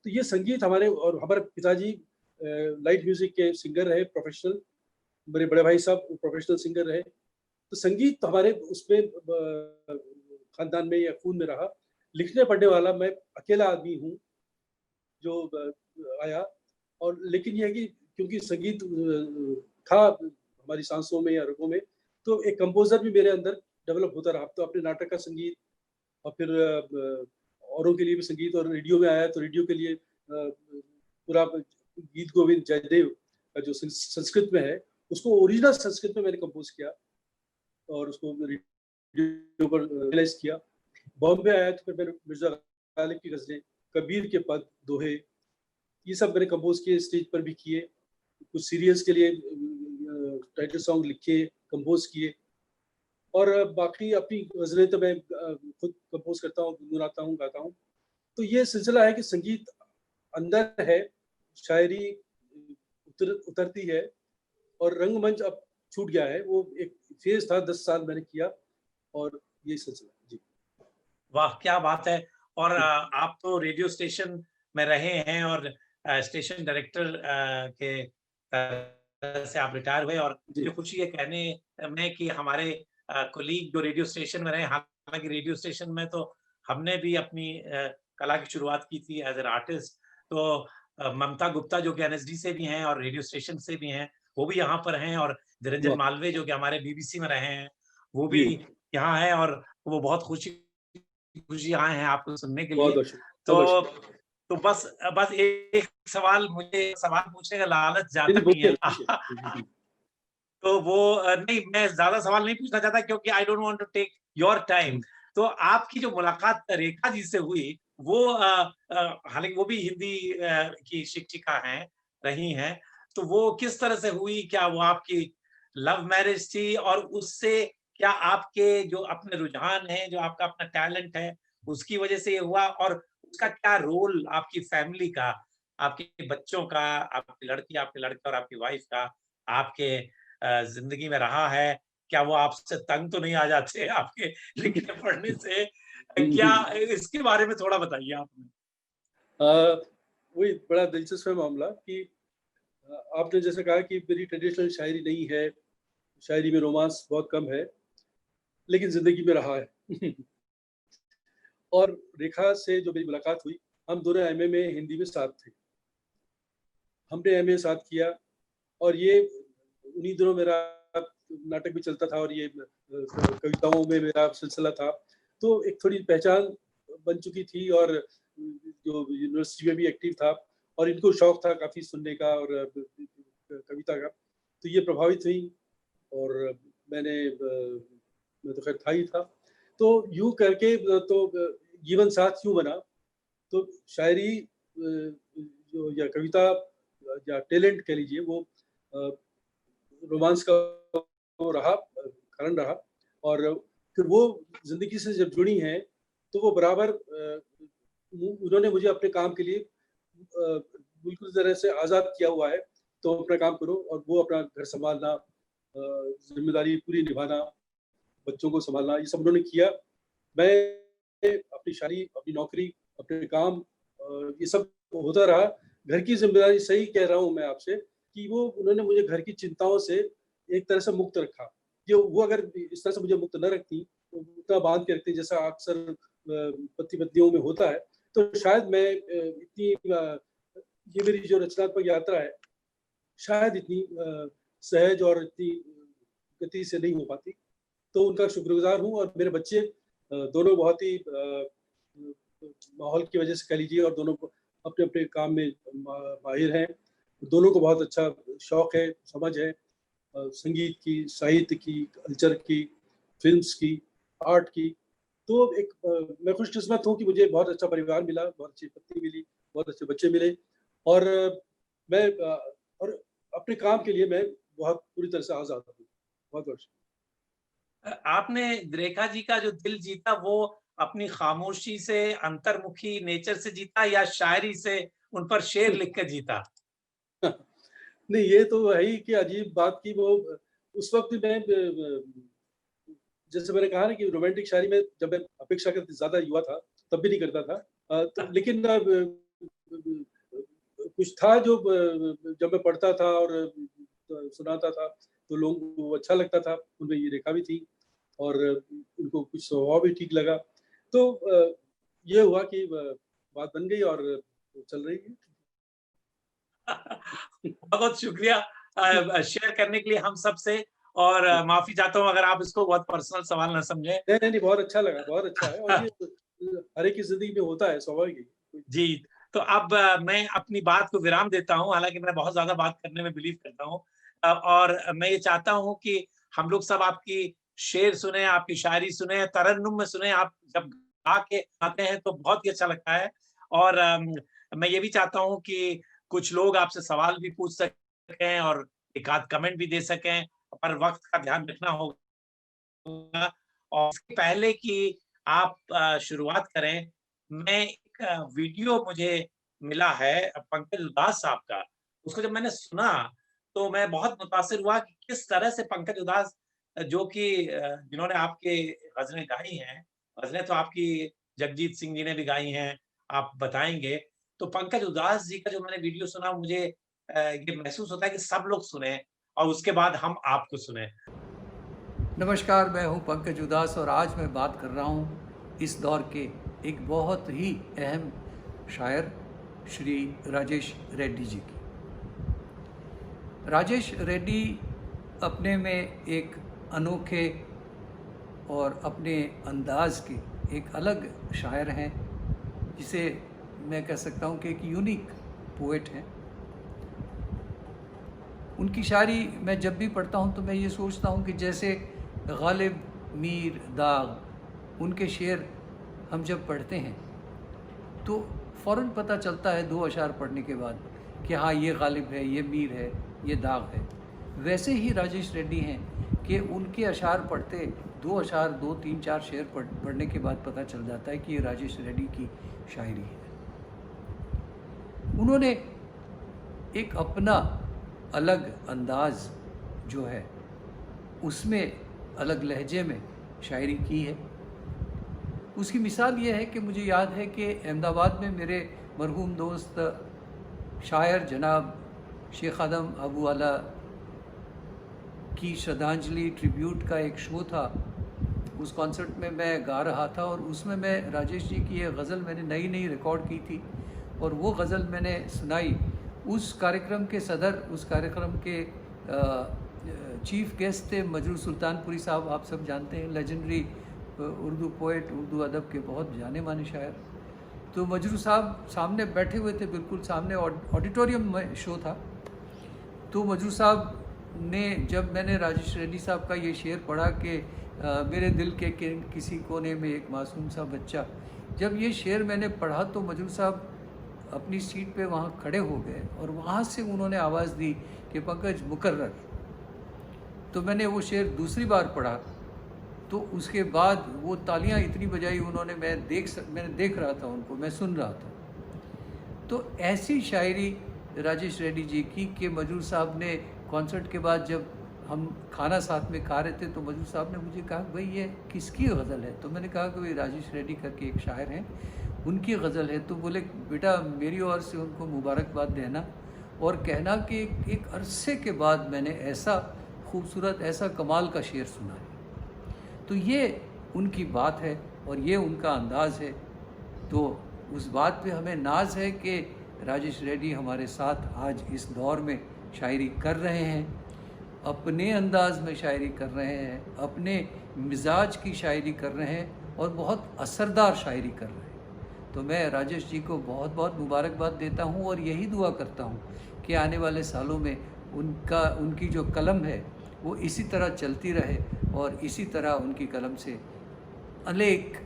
तो ये संगीत हमारे, और हमारे पिताजी लाइट म्यूजिक के सिंगर रहे, प्रोफेशनल। मेरे बड़े भाई साहब प्रोफेशनल सिंगर रहे। तो संगीत तो हमारे उसमें खानदान में या खून में रहा। लिखने पढ़ने वाला मैं अकेला आदमी हूँ जो आया, और लेकिन यह है कि क्योंकि संगीत था हमारी सांसों में या रगों में, तो एक कंपोजर भी मेरे अंदर डेवलप होता रहा। तो अपने नाटक का संगीत, और फिर औरों के लिए भी संगीत, और रेडियो में आया तो रेडियो के लिए पूरा गीत गोविंद जयदेव का जो संस्कृत में है, उसको ओरिजिनल संस्कृत में मैंने कंपोज किया और उसको रेडियो पर रियलाइज किया। बॉम्बे आया तो फिर मैंने मिर्जा गालिब की गज़लें, कबीर के पद, दोहे, ये सब मैंने कंपोज किए, स्टेज पर भी किए। कुछ सीरियल्स के लिए टाइटल सॉन्ग लिखे, कंपोज किए, और बाकी अपनी गज़लें तो मैं खुद कंपोज करता हूँ, गुनगुनाता हूँ, गाता हूँ। तो ये सिलसिला है कि संगीत अंदर है, शायरी उतरती है, और रंगमंच अब छूट गया है। वो एक फेज था, 10 साल मैंने किया, और ये सिलसिला। जी वाह, क्या बात है। और आप तो रेडियो स्टेशन में रहे हैं, और स्टेशन डायरेक्टर के से आप रिटायर हुए, और जी मुझे खुशी है कहने में कि हमारे कोलीग जो रेडियो स्टेशन में रहे, हालांकि रेडियो स्टेशन में तो हमने भी अपनी कला की शुरुआत की थी एज एन आर्टिस्ट। तो ममता गुप्ता जो कि एनएसडी से भी हैं और रेडियो स्टेशन से भी हैं, वो भी यहाँ पर हैं, और निरंजन वाह, मालवीय जो कि हमारे बीबीसी में रहे हैं, वो भी जी यहाँ हैं, और वो बहुत खुशी आए हैं आपको सुनने के बहुत लिए। बहुत शुक्रिया, बहुत तो बहुत शुक्रिया। तो बस एक सवाल, मुझे सवाल पूछने का लालच नहीं जाता नहीं, नहीं पूछिए है। पूछिए। तो वो नहीं, मैं ज़्यादा सवाल नहीं पूछना चाहता, क्योंकि I don't want to take your time. तो आपकी जो मुलाकात रेखा जी से हुई, वो हालाँकि वो भी हिंदी की शिक्षिका हैं, रही हैं, तो वो किस तरह से हुई? क्या वो आपकी लव मैरिज थी? और उससे क्या आपके जो अपने रुझान हैं, जो आपका अपना टैलेंट है, उसकी वजह से ये हुआ? और उसका क्या रोल आपकी फैमिली का, आपके बच्चों का, आपकी लड़की, आपके लड़के और आपकी वाइफ का आपके ज़िंदगी में रहा है? क्या वो आपसे तंग तो नहीं आ जाते आपके लिखने पढ़ने से? क्या इसके बारे में थोड़ा बताइए आप हमें? वही बड़ा दिलचस्प है मामला कि आपने जैसे कहा कि मेरी ट्रेडिशनल शायरी नहीं है, शायरी में रोमांस बहुत कम है, लेकिन ज़िंदगी में रहा है। और रेखा से जो मेरी मुलाकात हुई, हम दोनों एमए में हिंदी में साथ थे। हमने एमए साथ किया, और ये उन्हीं दिनों मेरा नाटक भी चलता था, और ये कविताओं में मेरा सिलसिला था। तो एक थोड़ी पहचान बन चुकी थी, और जो यूनिवर्सिटी में भी एक्टिव था, और इनको शौक था काफ़ी सुनने का और कविता का। तो ये प्रभावित हुई, और मैंने मैं तो खैर था ही था। तो यूँ करके तो जीवन साथ यूँ बना। तो शायरी जो या कविता या टैलेंट कह लीजिए, वो रोमांस का वो रहा, कारण रहा। और फिर वो ज़िंदगी से जब जुड़ी हैं, तो वो बराबर उन्होंने मुझे अपने काम के लिए बिल्कुल तरह से आज़ाद किया हुआ है। तो अपना काम करो, और वो अपना घर सँभालना, ज़िम्मेदारी पूरी निभाना, बच्चों को सँभालना, ये सब उन्होंने किया। मैं अपनी शादी, अपनी नौकरी, अपने काम, ये सब होता रहा। घर की ज़िम्मेदारी, सही कह रहा हूँ मैं आपसे, कि वो उन्होंने मुझे घर की चिंताओं से एक तरह से मुक्त रखा। जो वो अगर इस तरह से मुझे मुक्त न रखती, तो उतना बाँध के रखती जैसा अक्सर पति-पत्नियों में होता है, तो शायद मैं इतनी ये मेरी जो रचनात्मक यात्रा है, शायद इतनी सहज और इतनी गति से नहीं हो पाती। तो उनका शुक्रगुज़ार हूँ, और मेरे बच्चे दोनों बहुत ही माहौल की वजह से कह लीजिए, और दोनों को अपने-अपने काम में माहिर हैं। दोनों को बहुत अच्छा शौक है, समझ है संगीत की, साहित्य की, कल्चर की, फ़िल्म्स की, आर्ट की। तो एक मैं खुशकिस्मत हूँ कि मुझे बहुत अच्छा परिवार मिला, बहुत अच्छी पत्नी मिली, बहुत अच्छे बच्चे मिले, और मैं और अपने काम के लिए मैं बहुत पूरी तरह से आज़ाद हूँ। बहुत-बहुत आपने रेखा जी का जो दिल जीता, वो अपनी खामोशी से, अंतर्मुखी नेचर से जीता या शायरी से उन पर शेर लिख कर जीता? नहीं, ये तो है ही कि अजीब बात की वो उस वक़्त मैं जैसे मैंने कहा ना कि रोमांटिक शायरी में जब मैं अपेक्षाकृत ज़्यादा युवा था, तब भी नहीं करता था। तो लेकिन कुछ था जो जब मैं पढ़ता था और सुनाता था, तो लोगों को अच्छा लगता था, उनमें ये रेखा भी थी और उनको कुछ स्वभाव भी ठीक लगा। तो ये हुआ कि बात बन गई और चल रही है। बहुत शुक्रिया शेयर करने के लिए हम सबसे, और माफी चाहता हूँ अगर आप इसको बहुत पर्सनल सवाल ना समझें। नहीं, बहुत अच्छा लगा, बहुत अच्छा है और ये हर एक की ज़िंदगी में होता है, स्वाभाविक है। जी, तो अब मैं अपनी बात को विराम देता हूँ, हालाँकि मैं बहुत ज़्यादा बात करने में बिलीव करता हूँ। और मैं ये चाहता हूँ कि हम लोग सब आपकी शेर सुने, आपकी शायरी सुने, तरन्नुम में सुने। आप जब गा के आते हैं तो बहुत ही अच्छा लगता है। और मैं ये भी चाहता हूँ कि कुछ लोग आपसे सवाल भी पूछ सकें और एक आध कमेंट भी दे सकें, पर वक़्त का ध्यान रखना होगा। और इसके पहले कि आप शुरुआत करें, मैं एक वीडियो मुझे मिला है पंकज उधास साहब का। उसको जब मैंने सुना, तो मैं बहुत मुतासिर हुआ कि किस तरह से पंकज उधास जो कि जिन्होंने आपके ग़ज़लें गाई हैं, ग़ज़लें तो आपकी जगजीत सिंह जी ने भी गाई हैं, आप बताएँगे। तो पंकज उधास जी का जो मैंने वीडियो सुना, मुझे ये महसूस होता है कि सब लोग सुनें और उसके बाद हम आपको सुनें। नमस्कार, मैं हूं पंकज उधास और आज मैं बात कर रहा हूं इस दौर के एक बहुत ही अहम शायर श्री राजेश रेड्डी जी की। राजेश रेड्डी अपने में एक अनोखे और अपने अंदाज के एक अलग शायर हैं, जिसे मैं कह सकता हूं कि एक यूनिक पोएट हैं। उनकी शायरी मैं जब भी पढ़ता हूं तो मैं ये सोचता हूं कि जैसे गालिब, मीर, दाग, उनके शेर हम जब पढ़ते हैं तो फ़ौरन पता चलता है 2 अशार पढ़ने के बाद कि हाँ, ये गालिब है, ये मीर है, ये दाग है। वैसे ही राजेश रेड्डी हैं कि उनके अशार पढ़ते 2 अशार, 2, 3, 4 शेर पढ़ने के बाद पता चल जाता है कि ये राजेश रेड्डी की शायरी है। उन्होंने एक अपना अलग अंदाज़ जो है उसमें अलग लहजे में शायरी की है। उसकी मिसाल ये है कि मुझे याद है कि अहमदाबाद में मेरे मरहूम दोस्त शायर जनाब शेख आदम अबू आला की श्रद्धांजलि ट्रिब्यूट का एक शो था। उस कॉन्सर्ट में मैं गा रहा था और उसमें मैं राजेश जी की एक गज़ल मैंने नई रिकॉर्ड की थी और वो गज़ल मैंने सुनाई। उस कार्यक्रम के सदर, उस कार्यक्रम के चीफ गेस्ट थे मजरूह सुल्तानपुरी साहब। आप सब जानते हैं, लेजेंडरी उर्दू पोएट, उर्दू अदब के बहुत जाने माने शायर। तो मजरूह साहब सामने बैठे हुए थे, बिल्कुल सामने ऑडिटोरियम में शो था। तो मजरूह साहब ने, जब मैंने राजेश रेड्डी साहब का ये शेर पढ़ा कि मेरे दिल के किसी कोने में एक मासूम सा बच्चा, जब ये शेर मैंने पढ़ा तो मजरूह साहब अपनी सीट पे वहाँ खड़े हो गए और वहाँ से उन्होंने आवाज़ दी कि पंकज मुकर्रर। तो मैंने वो शेर दूसरी बार पढ़ा तो उसके बाद वो तालियां इतनी बजाई उन्होंने, मैंने देख रहा था उनको, मैं सुन रहा था। तो ऐसी शायरी राजेश रेड्डी जी की कि मजरूह साहब ने कॉन्सर्ट के बाद जब हम खाना साथ में खा रहे थे तो मजरूह साहब ने मुझे कहा, भाई ये किसकी गज़ल है? तो मैंने कहा कि भाई राजेश रेड्डी करके एक शायर हैं, उनकी गज़ल है। तो बोले, बेटा मेरी ओर से उनको मुबारकबाद देना और कहना कि एक अरसे के बाद मैंने ऐसा खूबसूरत, ऐसा कमाल का शेर सुना है। तो ये उनकी बात है और ये उनका अंदाज़ है। तो उस बात पे हमें नाज है कि राजेश रेड्डी हमारे साथ आज इस दौर में शायरी कर रहे हैं, अपने अंदाज में शायरी कर रहे हैं, अपने मिजाज की शायरी कर रहे हैं और बहुत असरदार शायरी कर रहे हैं। तो मैं राजेश जी को बहुत बहुत मुबारकबाद देता हूँ और यही दुआ करता हूँ कि आने वाले सालों में उनकी जो कलम है वो इसी तरह चलती रहे और इसी तरह उनकी कलम से अनेक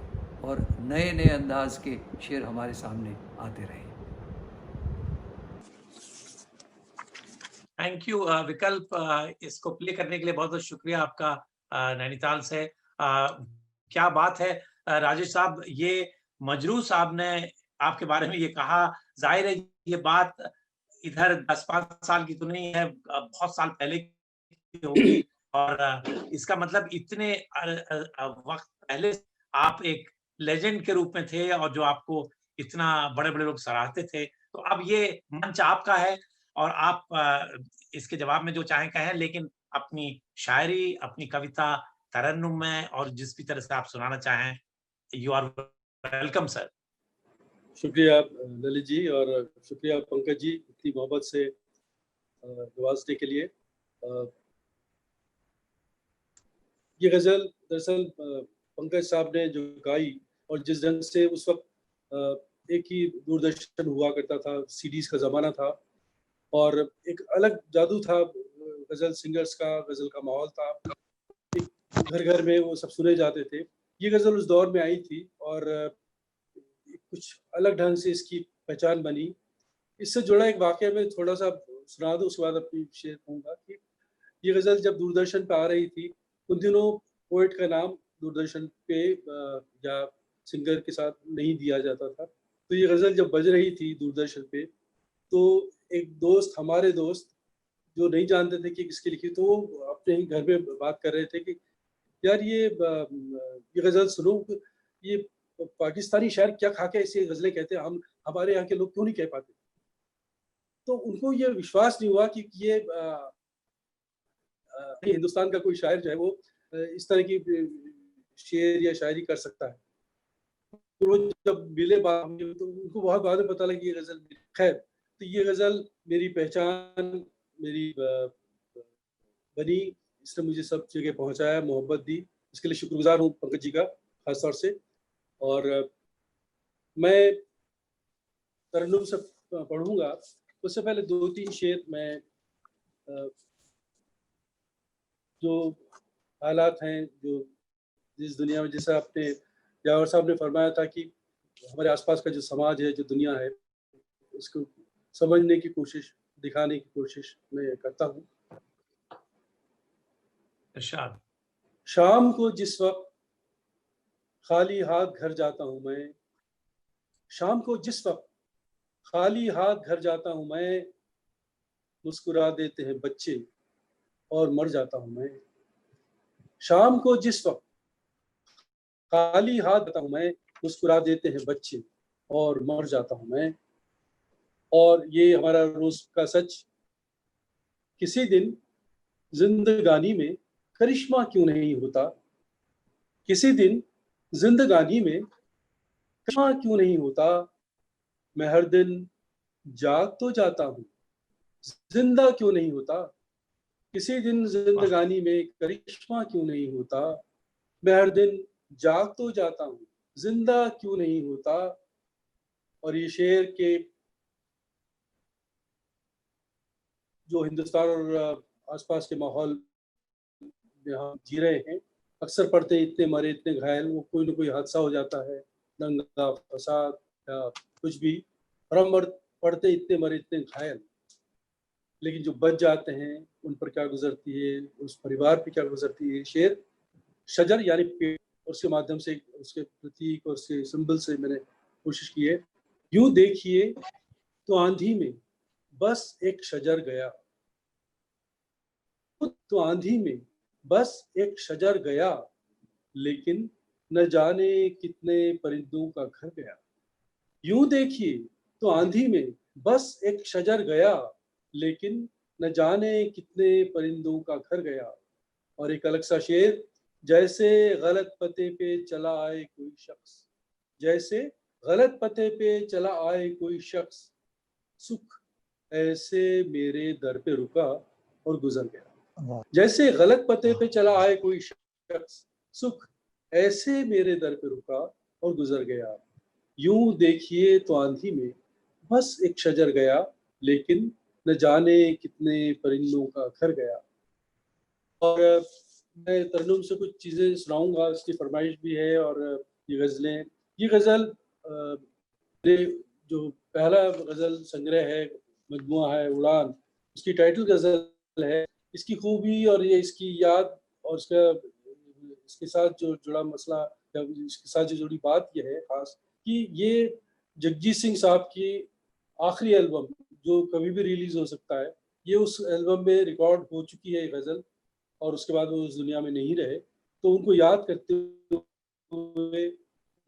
और नए अंदाज के शेर हमारे सामने आते रहे। थैंक यू विकल्प, इसको प्ले करने के लिए बहुत बहुत शुक्रिया आपका नैनीताल से। क्या बात है, राजेश साहब, ये मजरू साहब ने आपके बारे में ये कहा, जाहिर है ये बात इधर 10-5 साल की तो नहीं है, बहुत साल पहले की होगी और इसका मतलब इतने वक़्त पहले आप एक लेजेंड के रूप में थे और जो आपको इतना बड़े-बड़े लोग सराहते थे। तो अब ये मंच आपका है और आप इसके जवाब में जो चाहें कहें, लेकिन अपनी शायरी, अपनी कविता तरन्नुम में और जिस भी तरह से आप सुनाना चाहें, यू आर वेलकम सर। शुक्रिया ललित जी, और शुक्रिया पंकज जी इतनी मोहब्बत से नवाजने के लिए। ये गज़ल दरअसल पंकज साहब ने जो गाई, और जिस ढंग से उस वक्त एक ही दूरदर्शन हुआ करता था, सीडीज़ का ज़माना था और एक अलग जादू था गज़ल सिंगर्स का, गज़ल का माहौल था, घर घर में वो सब सुने जाते थे। ये गज़ल उस दौर में आई थी और कुछ अलग ढंग से इसकी पहचान बनी। इससे जुड़ा एक वाक़या मैं थोड़ा सा सुना दूँ, उसके बाद अपनी शेयर कहूँगा कि ये गज़ल जब दूरदर्शन पे आ रही थी, उन दिनों पोएट का नाम दूरदर्शन पे या सिंगर के साथ नहीं दिया जाता था। तो ये गज़ल जब बज रही थी दूरदर्शन पे, तो एक दोस्त, हमारे दोस्त जो नहीं जानते थे कि किसकी लिखी, तो वो अपने ही घर में बात कर रहे थे कि यार ये गज़ल सुनो, ये पाकिस्तानी शायर क्या खा के ऐसी गज़लें कहते हैं, हम हमारे यहाँ के लोग क्यों नहीं कह पाते। तो उनको ये विश्वास नहीं हुआ कि ये हिंदुस्तान का कोई शायर जो है वो इस तरह की शेर या शायरी कर सकता है। तो वो जब मिले बाद में, तो उनको बहुत बाद में पता लगा ये गज़ल खैर, तो ये गज़ल मेरी पहचान, मेरी बनी, इसने मुझे सब जगह पहुँचाया, मोहब्बत दी, इसके लिए शुक्रगुज़ार हूँ पंकज जी का ख़ास तौर से। और मैं तरन्नुम से पढ़ूँगा, उससे पहले 2-3 शेर मैं जो हालात हैं, जो जिस दुनिया में, जैसा आपने जावर साहब ने फरमाया था कि हमारे आसपास का जो समाज है, जो दुनिया है, उसको समझने की कोशिश, दिखाने की कोशिश मैं करता हूँ। इरशाद। शाम को जिस वक्त खाली हाथ घर जाता हूँ मैं, शाम को जिस वक्त खाली हाथ घर जाता हूँ मैं, मुस्कुरा देते हैं बच्चे और मर जाता हूँ मैं। शाम को जिस वक्त खाली हाथ जाता हूँ मैं, मुस्कुरा देते हैं बच्चे और मर जाता हूँ मैं। और ये हमारा रोज का सच, किसी दिन जिंदगानी में करिश्मा क्यों नहीं होता, किसी दिन जिंदगानी में करिश्मा क्यों नहीं होता, मैं हर दिन जाग तो जाता हूँ, जिंदा क्यों नहीं होता, किसी दिन जिंदगानी में करिश्मा क्यों नहीं होता, मैं हर दिन जाग तो जाता हूँ, जिंदा क्यों नहीं होता। और ये शेर के जो हिंदुस्तान और आसपास के माहौल में हम जी रहे हैं, अक्सर पढ़ते इतने मरे इतने घायल, वो कोई ना कोई हादसा हो जाता है, दंगा फसाद या कुछ भी, और हम पढ़ते इतने मरे इतने घायल, लेकिन जो बच जाते हैं उन पर क्या गुजरती है, उस परिवार पर क्या गुजरती है। शेर शजर यानी पेड़, उसके माध्यम से, उसके प्रतीक और उसके सिंबल से मैंने कोशिश की है। यूं देखिए तो आंधी में बस एक शजर गया, तो आंधी में बस एक शजर गया, लेकिन न जाने कितने परिंदों का घर गया। यूं देखिए तो आंधी में बस एक शजर गया, लेकिन न जाने कितने परिंदों का घर गया। और एक अलग सा शेर, जैसे गलत पते पे चला आए कोई शख्स, जैसे गलत पते पे चला आए कोई शख्स, सुख ऐसे मेरे दर पे रुका और गुजर गया। जैसे गलत पते पे चला आए कोई शख्स, सुख ऐसे मेरे दर पे रुका और गुजर गया। यूं देखिए तो आंधी में बस एक शजर गया, लेकिन न जाने कितने परिंदों का घर गया। और मैं तरन्नुम से कुछ चीज़ें सुनाऊंगा, उसकी फरमाइश भी है। और ये गज़लें, ये गज़ल जो पहला गज़ल संग्रह है, मजमुआ है उड़ान, उसकी टाइटल गज़ल है। इसकी खूबी और ये इसकी याद और इसका इसके साथ जो जुड़ा मसला इसके साथ जो जुड़ी बात यह है खास कि ये जगजीत सिंह साहब की आखिरी एल्बम जो कभी भी रिलीज हो सकता है, ये उस एल्बम में रिकॉर्ड हो चुकी है गज़ल, और उसके बाद वो उस दुनिया में नहीं रहे, तो उनको याद करते हुए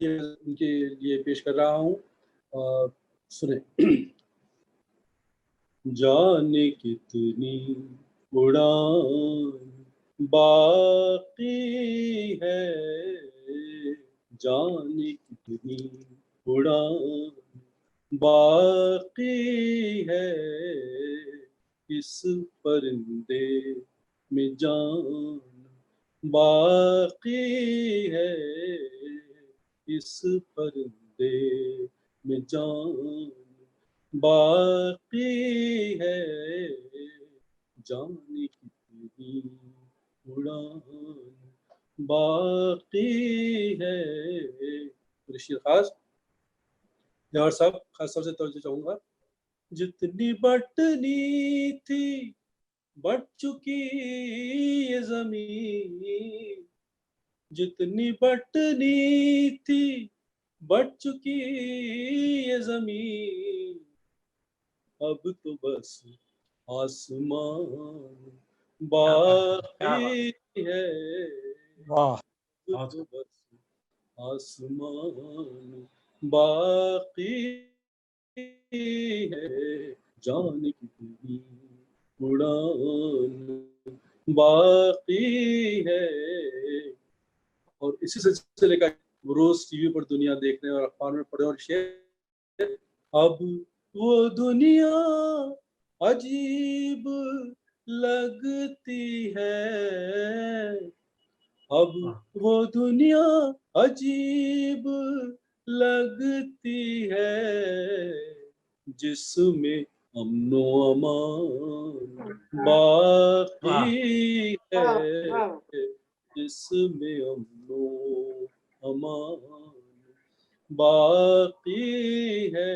ये उनके लिए पेश कर रहा हूँ। सुने। जाने कितनी उड़ान बाकी है, जाने कितनी उड़ान बाकी है, इस परिंदे में जान बाकी है, इस परिंदे में जान बाकी है, जाने कितनी उड़ान बाकी है। ऋषि खास यार साहब खास तौर से तवज्जो चाहूंगा। जितनी बटनी थी बट चुकी ये जमीन, जितनी बटनी थी बट चुकी ये जमीन, अब तो बस आसमान बाकी है, अब तो बस आसमान बाकी है, जाने कितनी उड़ान बाकी है। और इसी सिलसिले का रोज टीवी पर दुनिया देखने और अखबार में पढ़े और शेयर, अब वो दुनिया अजीब लगती है, अब वो दुनिया अजीब लगती है, जिसमें अमनो अमान बाकी है, जिसमें अमनो अमान बाकी है,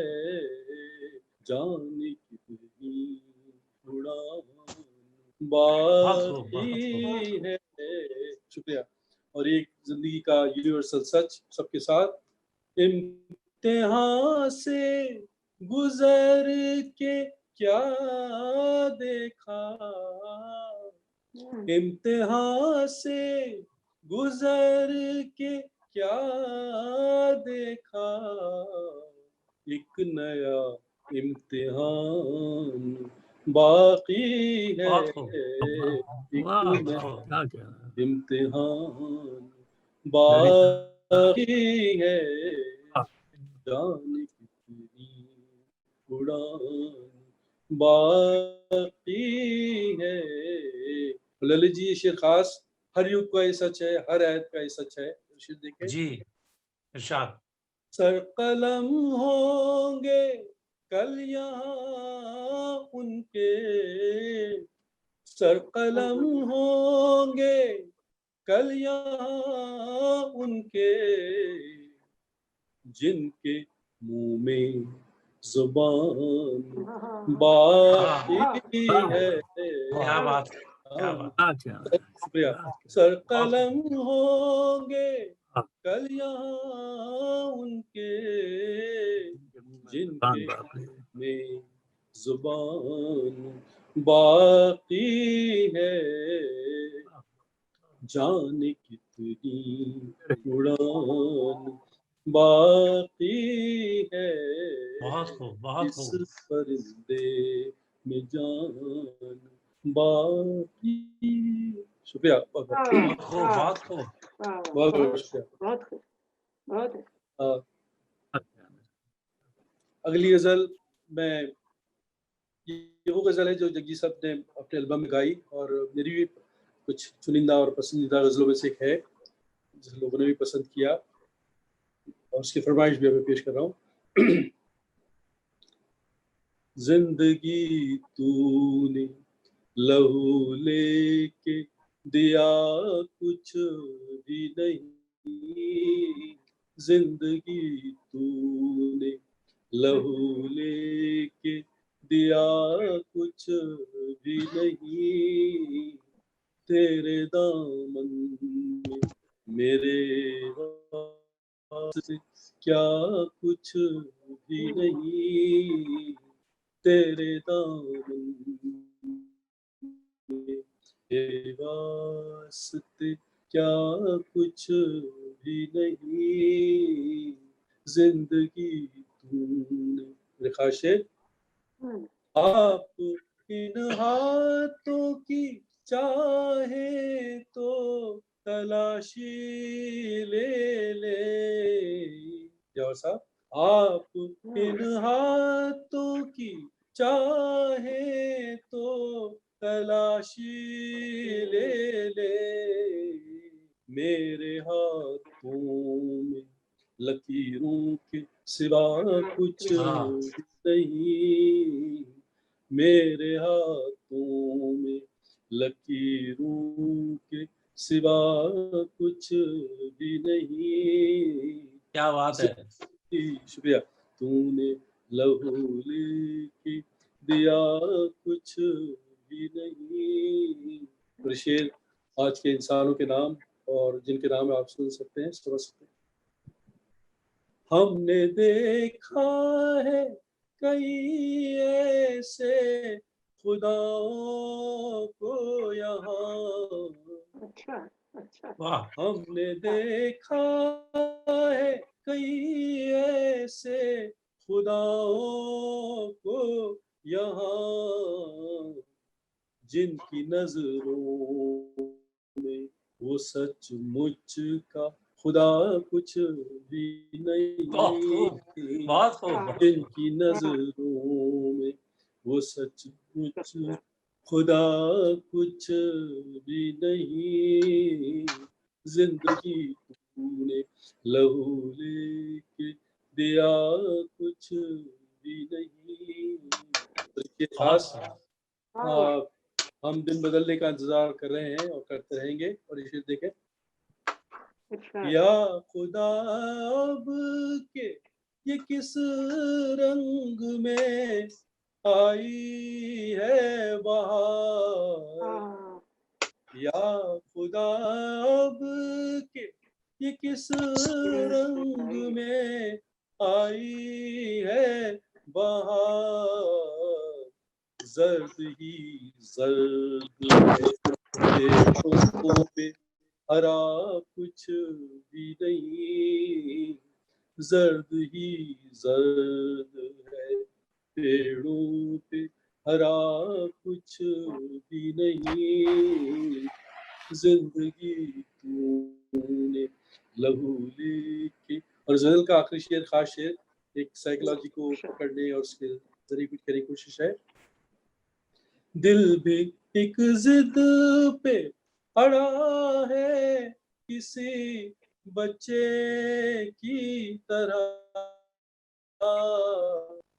जाने कितनी उड़ान बाकी है। शुक्रिया। और एक जिंदगी का यूनिवर्सल सच सबके साथ, इम्तिहान से गुजर के क्या देखा, इम्तिहान से गुजर के क्या देखा, एक नया इम्तिहान बाकी है, एक नया इम्तिहान बाकी है, जाने कितनी उड़ान बाकी है। ललित जी शेर खास, हर युग का ये सच है, हर आयत का ये सच है। शेर देखें जी, इरशाद। सर कलम होंगे कल यहाँ उनके, सर कलम होंगे कल यहाँ उनके, जिनके मुंह में जुबान बाकी है। क्या बात, क्या बात। शुक्रिया। सर कलम होंगे कल यहाँ उनके, जिनके में जुबान बाकी है, जाने कितनी उड़ान बाकी है, बहुत खूब, बहुत इस खूब। परिंदे में जान बाकी। शुक्रिया। बहुत खूब, बहुत खूब। बहुत शुक्रिया। बहुत खूब, बहुत अगली गजल में ये वो गजल है जो जग्गी साहब ने अपने एल्बम में गाई, और मेरी भी कुछ चुनिंदा और पसंदीदा गजलों में से एक है जिसे लोगों ने भी पसंद किया, और उसकी फरमाइश भी मैं पेश कर रहा हूँ। जिंदगी तूने लहू लेके दिया कुछ भी नहीं, जिंदगी तूने लहू लेके दिया कुछ भी नहीं, तेरे दामन में मेरे क्या कुछ भी नहीं तेरे दामन में, तेरे वास्ते क्या कुछ भी नहीं जिंदगी तूने। रेखा शेर, आप इन हाथों की चाहे तो तलाशी ले ले। जवाहर साहब, आप इन हाथों की चाहे तो तलाशी ले ले। मेरे हाथों में लकीरों के सिवा कुछ नहीं, मेरे हाथों में लकीरों के सिवा कुछ भी नहीं। क्या बात है। शुक्रिया। तूने लहू लेके दिया कुछ भी नहीं। और शेर आज के इंसानों के नाम और जिनके नाम आप सुन सकते हैं, समझ सकते हैं। हमने देखा है कई ऐसे खुदाओं को यहाँ, वाह। हमने देखा है कई ऐसे खुदाओं को यहाँ, जिनकी नजरों में वो सचमुच का खुदा कुछ भी नहीं, बहुत खूब। जिनकी नजरों में वो सचमुच खुदा कुछ भी नहीं। जिंदगी तूने लहू लेके दिया कुछ भी नहीं। तो खास हम दिन बदलने का इंतजार कर रहे हैं और करते रहेंगे। और ये देखें, या खुदा अब के ये किस रंग में आई है बहार, या खुदा अब के ये किस रंग में आई है बहार, जर्द ही जर्द है पे हरा कुछ भी नहीं, जर्द ही जर्द है पेड़ों पे हरा कुछ भी नहीं। जिंदगी तूने लहू लेके। और ज़हल का आखिरी शेर, खास शेर, एक साइकोलॉजी को पकड़ने और उसके जरिए कुछ करने की कोशिश है। दिल भी एक जिद पे अड़ा है किसी बच्चे की तरह,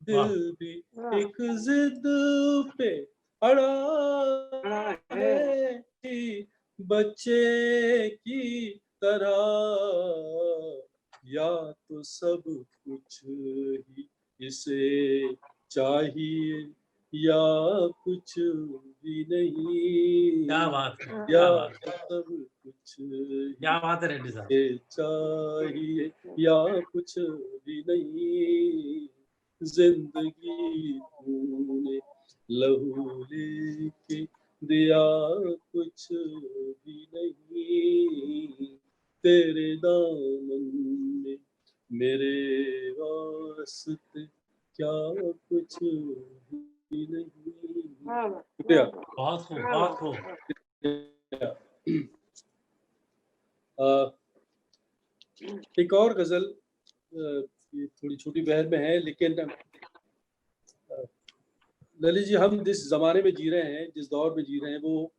दिल भी एक जिद पे अड़ा है बच्चे की तरह, या तो सब कुछ ही इसे चाहिए या कुछ भी नहीं। क्या बात है, या क्या बात है, सब कुछ क्या बात है रेड्डी साहब। ये चाहिए या कुछ भी नहीं। जिंदगी तूने लहू लेके दिया कुछ भी नहीं, तेरे दामन में मेरे वास्ते क्या कुछ भी नहीं। शुक्रिया। बहुत खूब, बहुत खूब। एक और गजल, ये थोड़ी छोटी बहर में है, लेकिन ललित जी, हम जिस जमाने में जी रहे हैं, जिस दौर में जी रहे हैं, वो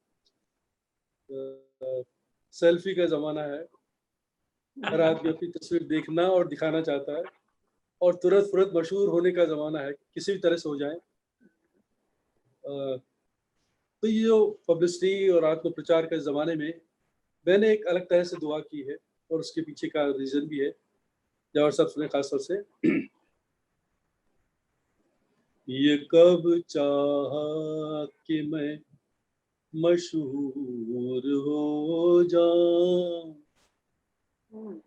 सेल्फी का जमाना है। हर आदमी अपनी तस्वीर देखना और दिखाना चाहता है, और तुरंत फुरत मशहूर होने का जमाना है, किसी भी तरह से हो जाए। तो ये जो पब्लिसिटी और आत्म प्रचार के ज़माने में मैंने एक अलग तरह से दुआ की है, और उसके पीछे का रीज़न भी है। जवाहर साहब सुने खास तौर से। ये कब चाहा कि मैं मशहूर हो जाऊं,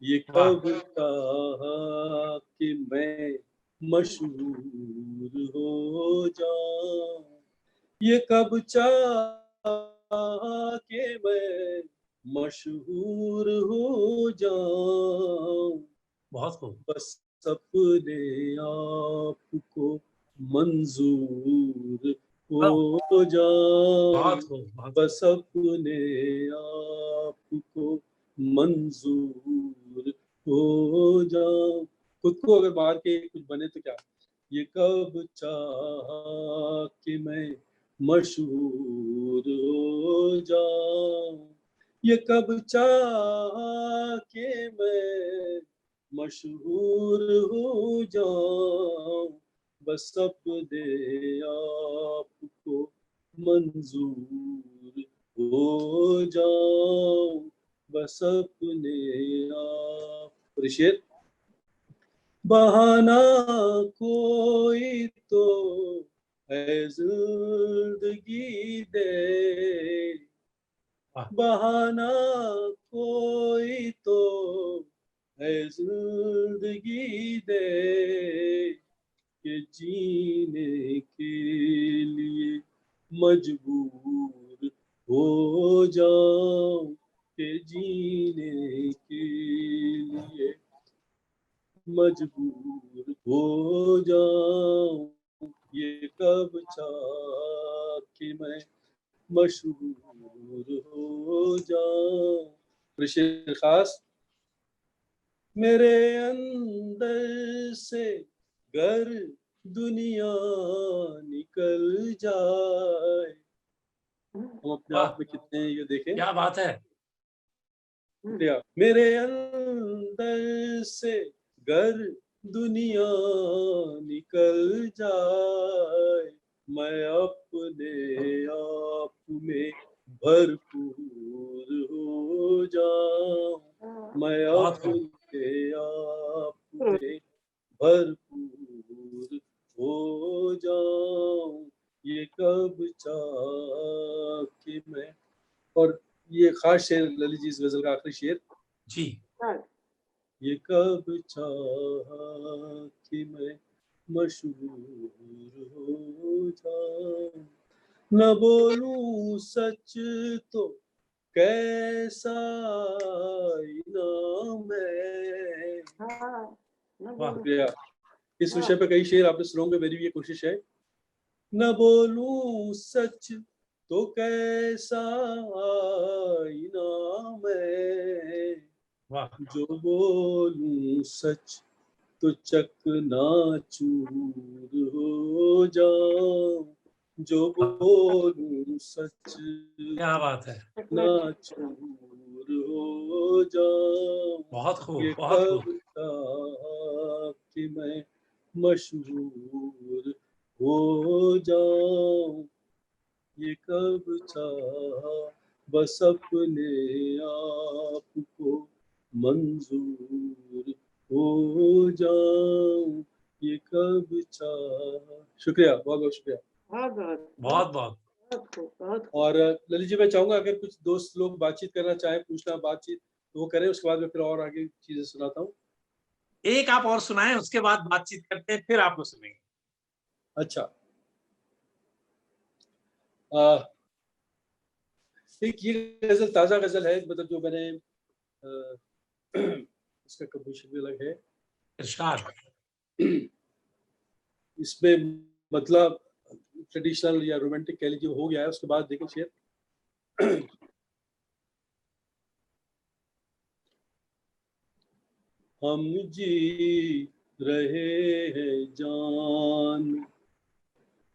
ये कब चाहा कि मैं मशहूर हो जाऊं, ये कब चाहा कि मैं मशहूर हो जाऊं, बहुत खूब। बस अपने आप को मंजूर हो जाऊं, बहुत खूब, बहुत बस अपने आप को मंजूर हो जाऊं। खुद को अगर मार के कुछ बने तो क्या, ये कब चाहा कि मैं मशहूर हो जाऊं, ये कब चाहा कि मैं मशहूर हो जाऊं, बस अपने आप को मंजूर हो जाऊं, बस अपने आप। शेर, बहाना कोई तो है जिंदगी दे, बहाना कोई तो है जिंदगी दे, कि जीने के लिए मजबूर हो जाऊं, कि जीने के लिए मजबूर हो जाऊं, ये कब चाहा कि मैं मशहूर हो जाऊं। शेर खास, मेरे अंदर से घर दुनिया निकल जाए, हम अपने आप में कितने ये देखें, क्या बात है। मेरे अंदर से घर दुनिया निकल जाए, मैं अपने आप में भरपूर हो जाऊं, मैं अपने आप में भरपूर हो जाऊं, ये कब चाहा कि मैं। और ये खास शेर ललित जी इस गजल का आखिरी शेर जी, ये कब चाहा कि मैं मशहूर हो जाऊं, न बोलूं सच तो कैसा इनाम है। शुक्रिया। इस विषय पे कई शेर आपने सुनोगे, मेरी भी ये कोशिश है। न बोलूं सच तो कैसा इनाम है, जो बोलूं सच तो चकनाचूर हो जाऊं, जो बोलूं सच क्या बात है। नाचूर हो जाऊं, बहुत खूब, ये बहुत कब खूब। चाहा कि मैं मशहूर हो जाऊं, ये कब चाहा बस अपने आप को मंजूर हो जाऊं, ये कब चाहा। शुक्रिया, बहुत बहुत शुक्रिया। बहुत बहुत। और ललित जी, मैं चाहूंगा अगर कुछ दोस्त लोग बातचीत करना चाहें, पूछना बातचीत तो वो करें, उसके बाद मैं फिर और आगे चीजें सुनाता हूँ। एक आप और सुनाएं, उसके बाद बातचीत करते हैं, फिर आपको सुनेंगे। अच्छा, एक ये गजल ताजा गजल है, मतलब जो मैंने इसका कंपोजिशन भी अलग है। इरशाद। इसमें मतलब ट्रेडिशनल या रोमांटिक कह लीजिए हो गया है। उसके बाद देखिए शेर, हम जी रहे हैं जान,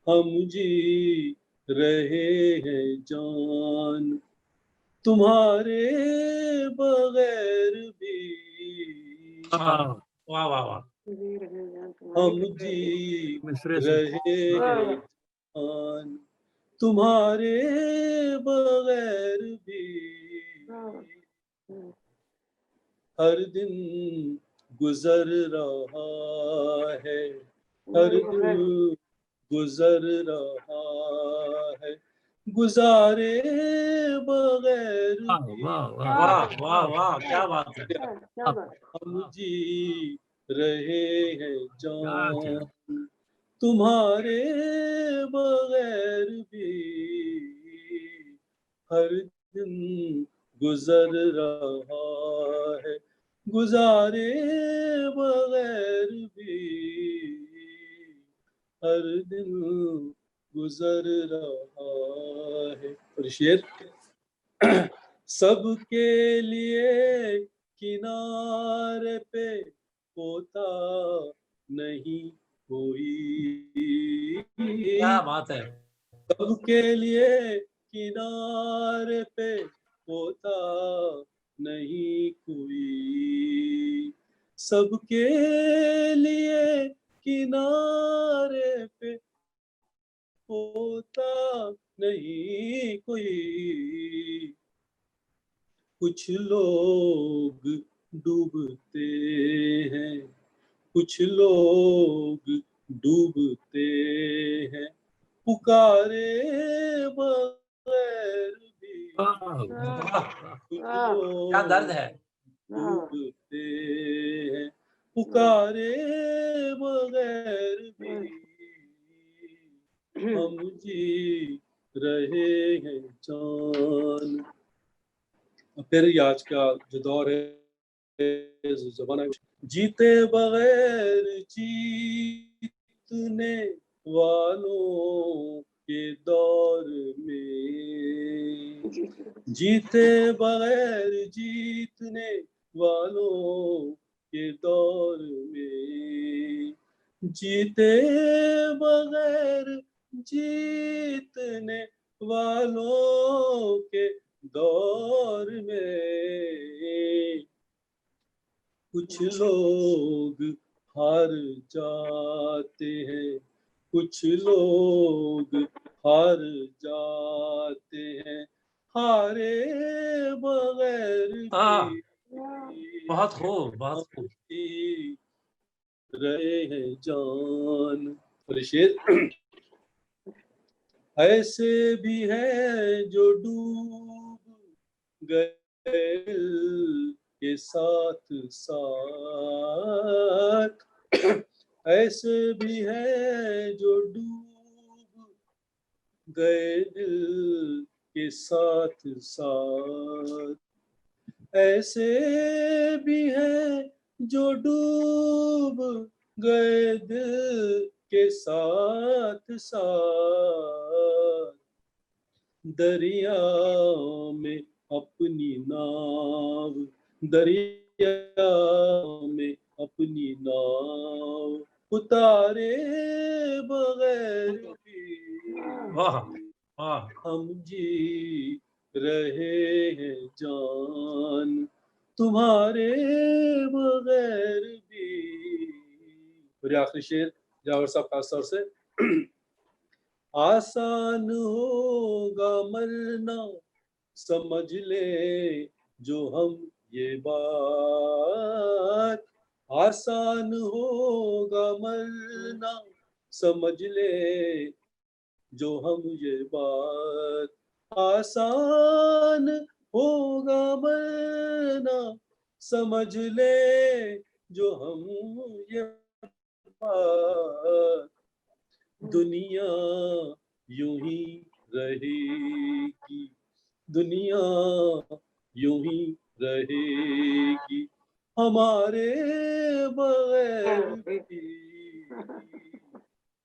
हम जी रहे हैं जान, तुम्हारे बगैर भी, वाह वाह वाह। हम जी रहे हैं जान, तुम्हारे बगैर भी, हर दिन गुजर रहा है, हर दिन गुजर रहा है, गुजारे बगैर भी। वाह वाह वाह, क्या बात है। हम जी रहे हैं क्या जान, तुम्हारे बगैर भी हर दिन गुजर रहा है, गुजारे बगैर भी हर दिन गुजर रहा है। और शेर, सबके लिए किनारे पे होता नहीं कोई, क्या बात है। सबके लिए किनारे पे होता नहीं कोई, सबके लिए किनारे पे होता नहीं कोई, कुछ लोग डूबते हैं, कुछ लोग डूबते हैं, पुकारे बगैर भी कुछ क्या दर्द लोग है। डूबते हैं, पुकारे बगैर भी हम जी रहे हैं जान। फिर ये आज का जो दौर है, जमाना है, जीते बगैर जीतने वालों के दौर में, जीते बगैर जीतने वालों के दौर में, जीते बगैर जीतने वालों के दौर में, कुछ लोग हार जाते हैं, कुछ लोग हार जाते हैं, हारे बगैर भी बहुत खूब, बहुत खूब। जी रहे हैं जान। और शेर, ऐसे भी हैं जो डूब गए के साथ साथ, ऐसे भी हैं जो डूब गए दिल के साथ साथ, ऐसे भी हैं जो डूब गए दिल के साथ साथ, दरिया में अपनी नाव, दरिया में अपनी नाव उतारे बगैर भी वाह वाह। हम जी रहे हैं जान, तुम्हारे बगैर भी। और ये आखिरी शेर जावर साहब खास तौर से, आसान होगा मरना समझ ले जो हम ये बात, आसान होगा मरना समझ ले जो हम ये बात, आसान होगा मरना समझ ले जो हम ये बात, दुनिया यूं ही रहेगी, दुनिया यूं ही रहेगी हमारे बगैर भी,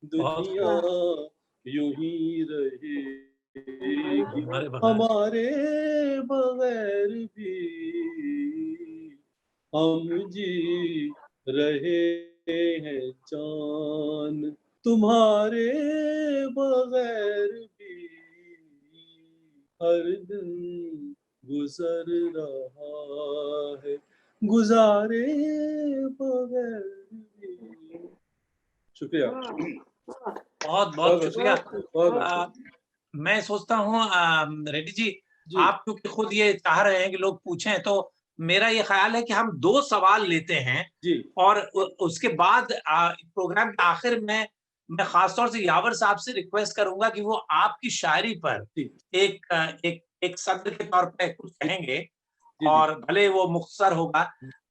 दुनिया यूं ही रहेगी हमारे बगैर भी, हम जी रहे हैं जान, तुम्हारे बगैर भी हर दिन गुजर रहा है, गुजारे बगैर भी। शुक्रिया। बहुत बहुत शुक्रिया। मैं सोचता हूँ रेड्डी जी, आप क्योंकि खुद ये चाह रहे हैं कि लोग पूछें, तो मेरा ये ख्याल है कि हम 2 सवाल लेते हैं जी। और उसके बाद प्रोग्राम के आखिर में मैं खासतौर से यावर साहब से रिक्वेस्ट करूंगा कि वो आपकी शायरी पर एक सत्र के तौर पे कुछ कहेंगे। और भले वो मुख्तसर होगा,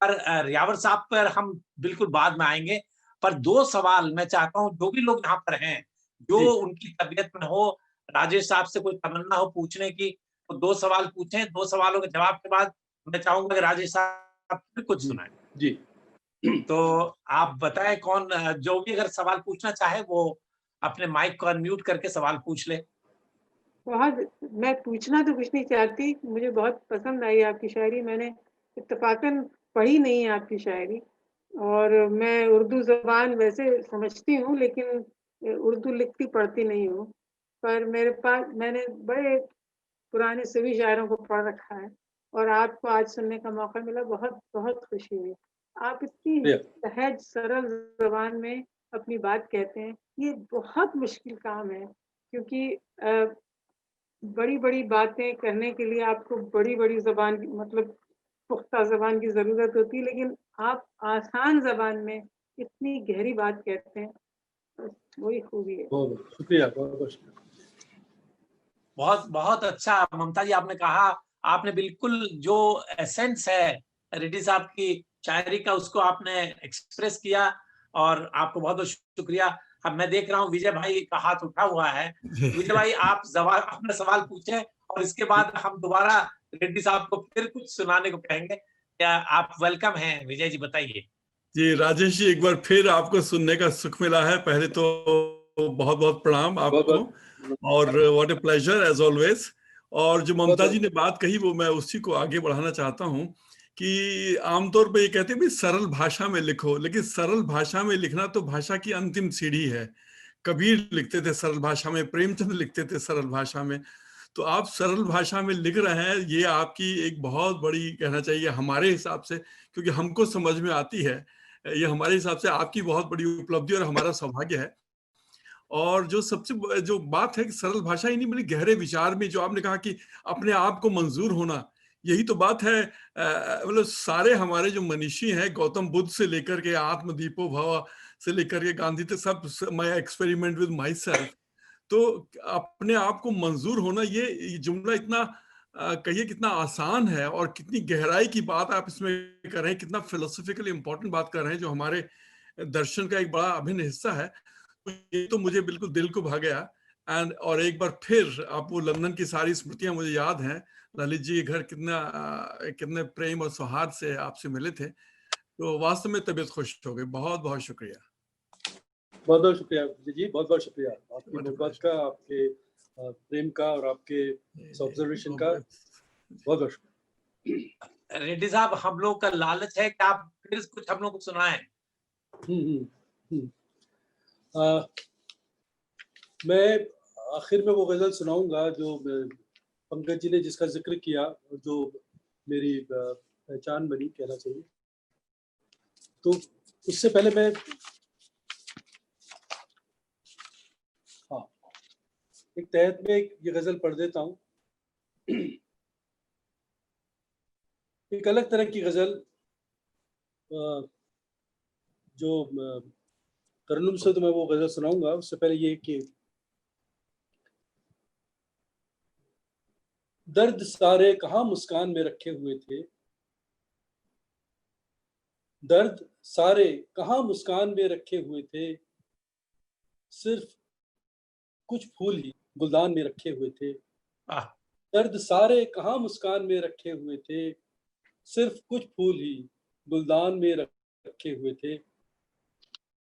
पर यावर साहब पर हम बिल्कुल बाद में आएंगे। पर 2 सवाल मैं चाहता हूँ, जो भी लोग यहाँ पर हैं, जो जी। उनकी तबीयत में हो, राजेश साहब से कोई तमन्ना हो पूछने की, तो 2 सवाल पूछें। 2 सवालों के जवाब के बाद मैं चाहूंगा कि राजेश साहब फिर कुछ सुनाएं। जी। तो आप बताएं कौन जो भी अगर सवाल पूछना चाहे वो अपने माइक को अनम्यूट करके सवाल पूछ ले। मैं पूछना तो कुछ नहीं चाहती, मुझे बहुत पसंद आई आपकी शायरी। मैंने इत्तेफाकन पढ़ी नहीं है आपकी शायरी, और मैं उर्दू ज़बान वैसे समझती हूँ, लेकिन उर्दू लिखती पढ़ती नहीं हूँ। पर मैंने बड़े पुराने सभी शायरों को पढ़ रखा है, और आपको आज सुनने का मौका मिला, बहुत बहुत खुशी हुई। आप इतनी सहज सरल ज़बान में अपनी बात कहते हैं, ये बहुत मुश्किल काम है, क्योंकि बड़ी-बड़ी बातें करने के लिए आपको बड़ी-बड़ी ज़बान की, मतलब पुख्ता ज़बान की ज़रूरत होती है, लेकिन आप आसान ज़बान में इतनी गहरी बात कहते हैं, बस वही खूबी है। बहुत शुक्रिया, बहुत शुक्रिया। बहुत बहुत अच्छा ममता जी, आपने कहा, आपने बिल्कुल जो एसेंस है रेड्डी साहब की शायरी का, उसको आपने एक्सप्रेस किया, और आपको बहुत बहुत शुक्रिया। अब मैं देख रहा हूँ विजय भाई का हाथ उठा हुआ है। विजय भाई, आप अपना सवाल पूछें, और इसके बाद हम दोबारा रेड्डी साहब को फिर कुछ सुनाने को कहेंगे। क्या आप वेलकम हैं विजय जी, बताइए। जी राजेश जी, एक बार फिर आपको सुनने का सुख मिला है। पहले तो बहुत बहुत प्रणाम आपको, और what a pleasure as always. और जो ममता जी ने बात कही, वो मैं उसी को आगे बढ़ाना चाहता हूँ कि आमतौर पे ये कहते हैं भी सरल भाषा में लिखो, लेकिन सरल भाषा में लिखना तो भाषा की अंतिम सीढ़ी है। कबीर लिखते थे सरल भाषा में, प्रेमचंद लिखते थे सरल भाषा में। तो आप सरल भाषा में लिख रहे हैं, ये आपकी एक बहुत बड़ी, कहना चाहिए हमारे हिसाब से, क्योंकि हमको समझ में आती है, ये हमारे हिसाब से आपकी बहुत बड़ी उपलब्धि और हमारा सौभाग्य है। और जो सबसे जो बात है कि सरल भाषा ही नहीं, बल्कि गहरे विचार में, जो आपने कहा कि अपने आप को मंजूर होना, यही तो बात है। मतलब सारे हमारे जो मनीषी हैं, गौतम बुद्ध से लेकर के आत्मदीपो भव से लेकर के गांधी तक, सब my experiment with my self. तो अपने आप को मंजूर होना, ये जुमला इतना कहिए कितना आसान है, और कितनी गहराई की बात आप इसमें कर रहे हैं, कितना फिलोसॉफिकली इंपॉर्टेंट बात कर रहे हैं, जो हमारे दर्शन का एक बड़ा अभिन्न हिस्सा है। तो ये तो मुझे बिल्कुल दिल को भा गया। और एक बार फिर आप, वो लंदन की सारी स्मृतियां मुझे याद हैं। ललित जी के घर कितने प्रेम और सौहार्द से आपसे मिले थे। तो वास्तव में तबीयत खुश हो गई। बहुत बहुत शुक्रिया। बहुत बहुत शुक्रिया जी, बहुत बहुत शुक्रिया आपकी मोहब्बत का, आपके प्रेम का, और आपके ऑब्जर्वेशन का। बहुत बहुत शुक्रिया। रेड्डी साहब, हम लोग का लालच है कि आप फिर कुछ हम लोग को सुनाएं। मैं आखिर में वो गजल सुनाऊंगा जो पंकज जी ने जिसका जिक्र किया, जो मेरी पहचान बनी, कहना चाहिए। तो उससे पहले मैं एक तहत में ये गजल पढ़ देता हूँ। एक अलग तरह की गजल, जो तरन्नुम से तो मैं वो गजल सुनाऊंगा। उससे पहले ये कि दर्द सारे कहाँ मुस्कान में रखे हुए थे, दर्द सारे कहाँ मुस्कान में रखे हुए थे, सिर्फ कुछ फूल ही गुलदान में रखे हुए थे। दर्द सारे कहाँ मुस्कान में रखे हुए थे, सिर्फ कुछ फूल ही गुलदान में रखे हुए थे।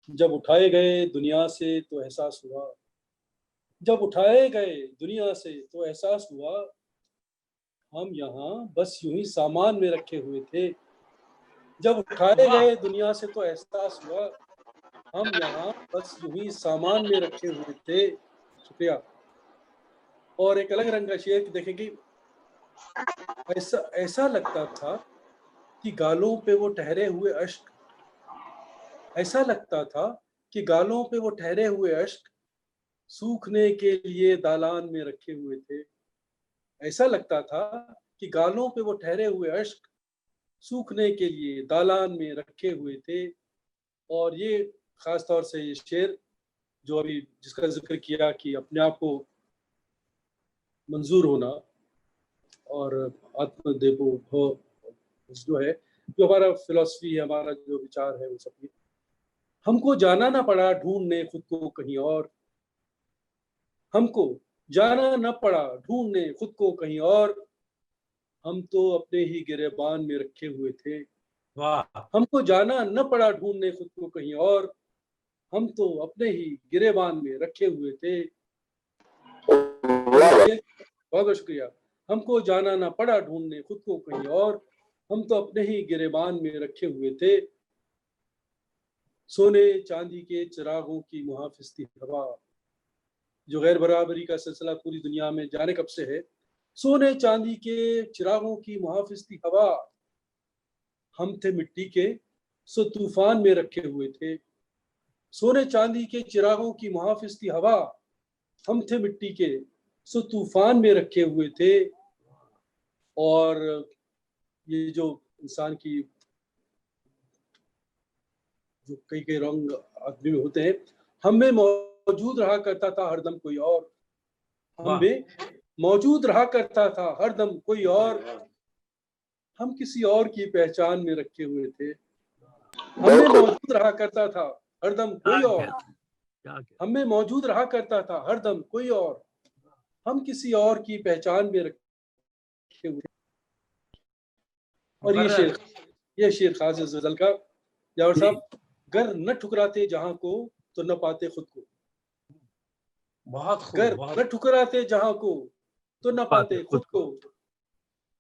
जब उठाए गए दुनिया से तो एहसास हुआ, जब उठाए गए दुनिया से तो एहसास हुआ, हम यहाँ बस यूं ही सामान में रखे हुए थे। जब उठाए गए दुनिया से तो एहसास हुआ, हम यहाँ बस यूं ही सामान में रखे हुए थे। शुक्रिया। और एक अलग रंग का शेर देखेंगे। ऐसा लगता था कि गालों पे वो ठहरे हुए अश्क, ऐसा लगता था कि गालों पे वो ठहरे हुए अश्क सूखने के लिए दालान में रखे हुए थे। ऐसा लगता था कि गालों पे वो ठहरे हुए अश्क सूखने के लिए दालान में रखे हुए थे। और ये खास तौर से ये शेर जो अभी जिसका जिक्र किया कि अपने आप को मंजूर होना और आत्मदेवो भव जो है, जो हमारा फिलॉसफी है, हमारा जो विचार है, वो सब ये। हमको जाना ना पड़ा ढूंढने खुद को कहीं और, हमको जाना न पड़ा ढूंढने खुद को कहीं और, हम तो अपने ही गिरेबान में रखे हुए थे। वाह, हमको जाना न पड़ा ढूंढने खुद को कहीं और, हम तो अपने ही गिरेबान में रखे हुए थे। बहुत बहुत शुक्रिया। हमको जाना न पड़ा ढूंढने खुद को कहीं और, हम तो अपने ही गिरेबान में रखे हुए थे। सोने चांदी के चिरागों की मुहाफिज थी हवा, जो गैर बराबरी का सिलसिला पूरी दुनिया में जाने कब से है। सोने चांदी के चिरागों की मुहाफिज थी हवा, हम थे मिट्टी के सो तूफान में रखे हुए थे। सोने चांदी के चिरागों की मुहाफिज थी हवा, हम थे मिट्टी के सो तूफान में रखे हुए थे। और ये जो इंसान की जो कई कई रंग आदमी में होते हैं, हम में मौजूद रहा करता था हरदम कोई और, हम में मौजूद रहा करता था हरदम कोई और, हम किसी और की पहचान में रखे हुए थे। हम में मौजूद रहा करता था हरदम कोई और, हम में मौजूद रहा करता था हरदम कोई और, हम किसी और की पहचान में रखे हुए। और ये शेर खास गजल का, जावर साहब, गर न ठुकराते जहां को तो न पाते खुद को। बहुत खूब, गर न ठुकराते जहां को तो न पाते खुद को,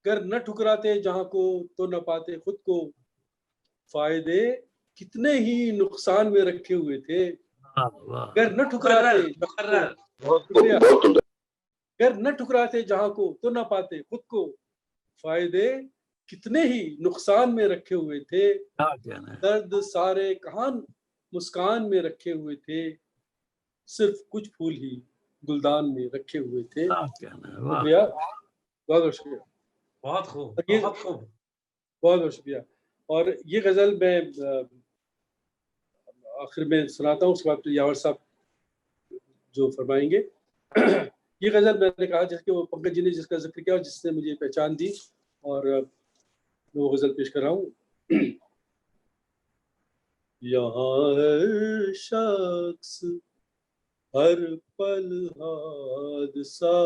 गर न ठुकराते जहां को तो न पाते खुद को, फायदे कितने ही नुकसान में रखे हुए थे। गर न ठुकराते गर न ठुकराते जहां को तो न पाते खुद को, फायदे कितने ही नुकसान में रखे हुए थे। दर्द सारे कहां मुस्कान में रखे हुए थे, सिर्फ कुछ फूल ही गुलदान में रखे हुए थे। शुक्रिया, बहुत शुक्रिया। बहुत खूब, बहुत खूब, बहुत शुक्रिया। और ये गजल मैं आखिर में सुनाता हूँ, उसके बाद यावर साहब जो फरमाएंगे। ये गजल मैंने कहा जिसके वो पंकज जी ने जिसका जिक्र किया और जिसने मुझे पहचान दी, और मैं वो गजल पेश कर रहा हूँ। यहाँ हर शख्स हर पल हादसा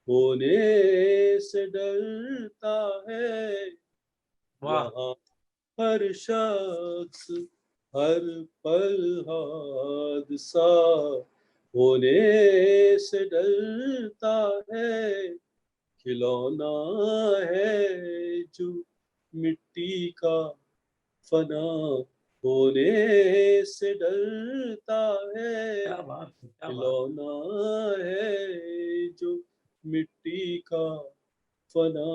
होने से डरता है। यहाँ हर शख्स हर पल हादसा होने से डरता है। खिलौना है जो मिट्टी का फना होने से डरता है। खिलौना है जो मिट्टी का फना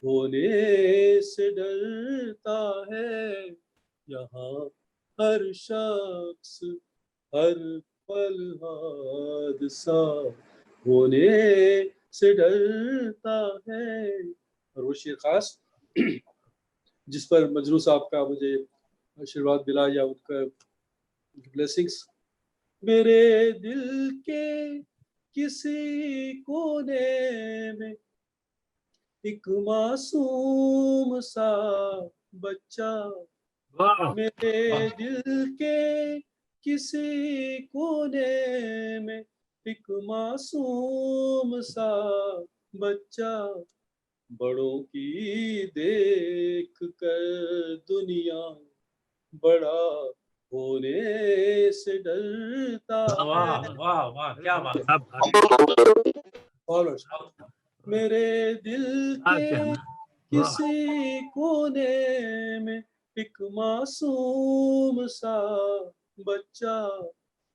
होने से डरता है। यहाँ हर शख्स हर पल हादसा होने से डरता है। और वो शेर खास जिस पर मजरू साहब का मुझे आशीर्वाद मिला, या उनका ब्लेसिंग्स, मेरे दिल के किसी कोने में एक मासूम सा बच्चा, मेरे दिल के किसी कोने में एक मासूम सा बच्चा, बड़ों की देख कर दुनिया बड़ा होने से डरता है। वाह वाह, क्या बात। मेरे दिल के किसी कोने में एक मासूम सा बच्चा,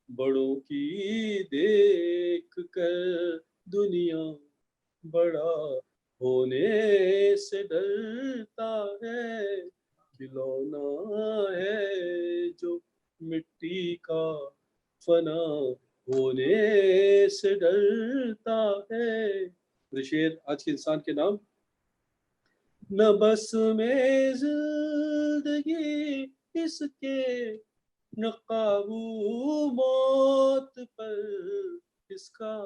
बड़ों की देख कर दुनिया बड़ा होने से डरता है। खिलौना है जो मिट्टी का फना होने से डरता है। शेर आज के इंसान के नाम। न बस में जिंदगी इसके, न काबू मौत पर इसका,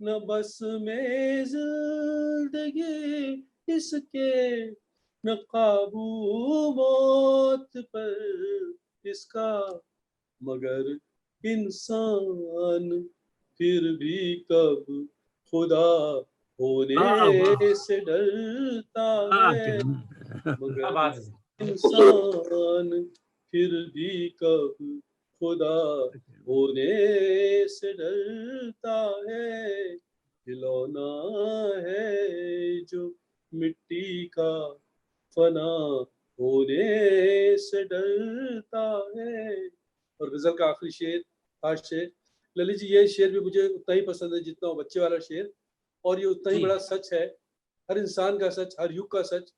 न बस में जिंदगी इसके, न काबू मौत पर इसका, मगर इंसान फिर भी कब खुदा होने से डरता है, मगर इंसान फिर भी कब खुदा होने से डरता है, खिलौना है जो मिट्टी का फना होने से डरता है। और गजल का आखिरी शेर, खास शेर, ललित जी ये शेर भी मुझे उतना ही पसंद है जितना वो बच्चे वाला शेर, और ये उतना ही बड़ा सच है, हर इंसान का सच, हर युग का सच।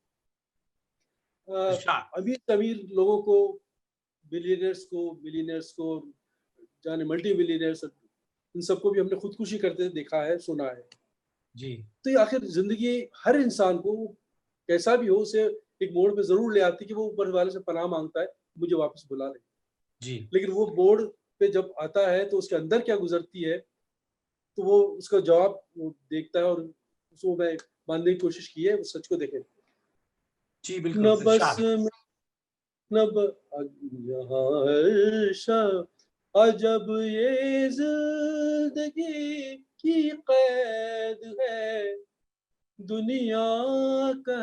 अमीर अमीर लोगों को, बिलियनर्स को जाने मल्टी बिलियनर्स, इन सबको भी हमने खुदकुशी करते देखा है, सुना है जी। तो ये आखिर जिंदगी हर इंसान को कैसा भी हो उसे एक मोड़ पे जरूर ले आती कि वो ऊपर वाले से पनाह मांगता है, मुझे वापस बुला ले जी। लेकिन वो मोड़ पे जब आता है तो उसके अंदर क्या गुजरती है तो वो उसका जवाब वो देखता है, और उसको मैं मानने की कोशिश की है, उस सच को देखें। जी बिल्कुल। न बस यहाँ अजब ये जिंदगी की कैद है, दुनिया का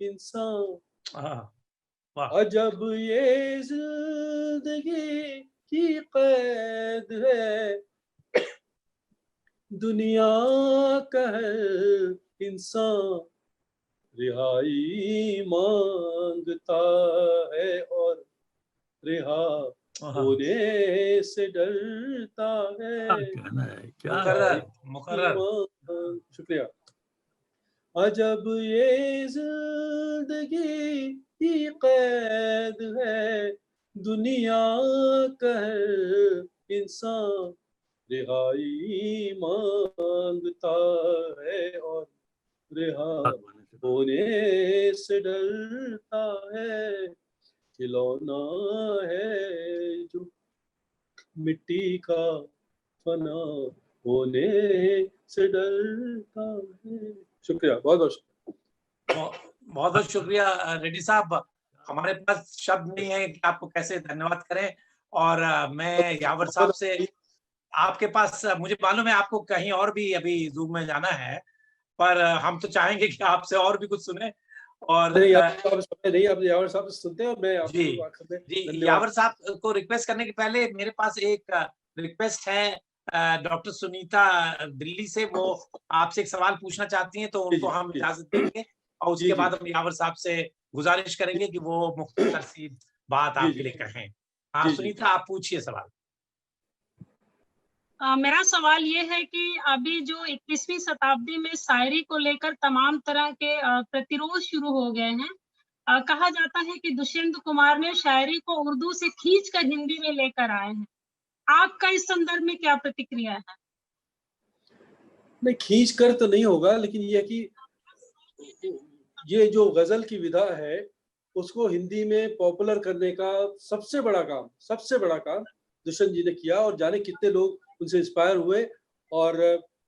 इंसान, अजब ये जिंदगी की कैद है, दुनिया का इंसान रिहाई मांगता है और रिहा होने से डरता है। शुक्रिया। अजब ये जिंदगी की कैद है, दुनिया का इंसान रिहाई मांगता है और रिहा होने से डरता है, खिलौना है जो मिट्टी का फना होने से डरता है। शुक्रिया, बहुत बहुत शुक्रिया। बहुत बहुत शुक्रिया रेड्डी साहब। हमारे पास शब्द नहीं है कि आपको कैसे धन्यवाद करें, और मैं यावर साहब से, आपके पास, मुझे मालूम है आपको कहीं और भी अभी जूम में जाना है, पर हम तो चाहेंगे कि आपसे और भी कुछ सुने। और नहीं, आप यावर साहब से सुनते हैं और मैं आपको आखिर में जी यावर साहब को रिक्वेस्ट करने के पहले मेरे पास एक रिक्वेस्ट है, डॉक्टर सुनीता दिल्ली से, वो आपसे एक सवाल पूछना चाहती हैं, तो उनको हम इजाजत देंगे और उसके बाद हम यावर साहब से गुजारिश करेंगे कि वो मुख्तसर सी बात आपके लिए कहें। हाँ सुनीता, आप पूछिए सवाल। मेरा सवाल ये है कि अभी जो 21वीं शताब्दी में शायरी को लेकर तमाम तरह के प्रतिरोध शुरू हो गए हैं। कहा जाता है कि दुष्यंत कुमार ने शायरी को उर्दू से खींचकर हिंदी में लेकर आए हैं। आपका इस संदर्भ में क्या प्रतिक्रिया है? नहीं, खींच कर तो नहीं होगा, लेकिन ये कि ये जो गजल की विधा है उसको हिंदी में पॉपुलर करने का सबसे बड़ा काम दुष्यंत जी ने किया, और जाने कितने लोग उनसे इंस्पायर हुए। और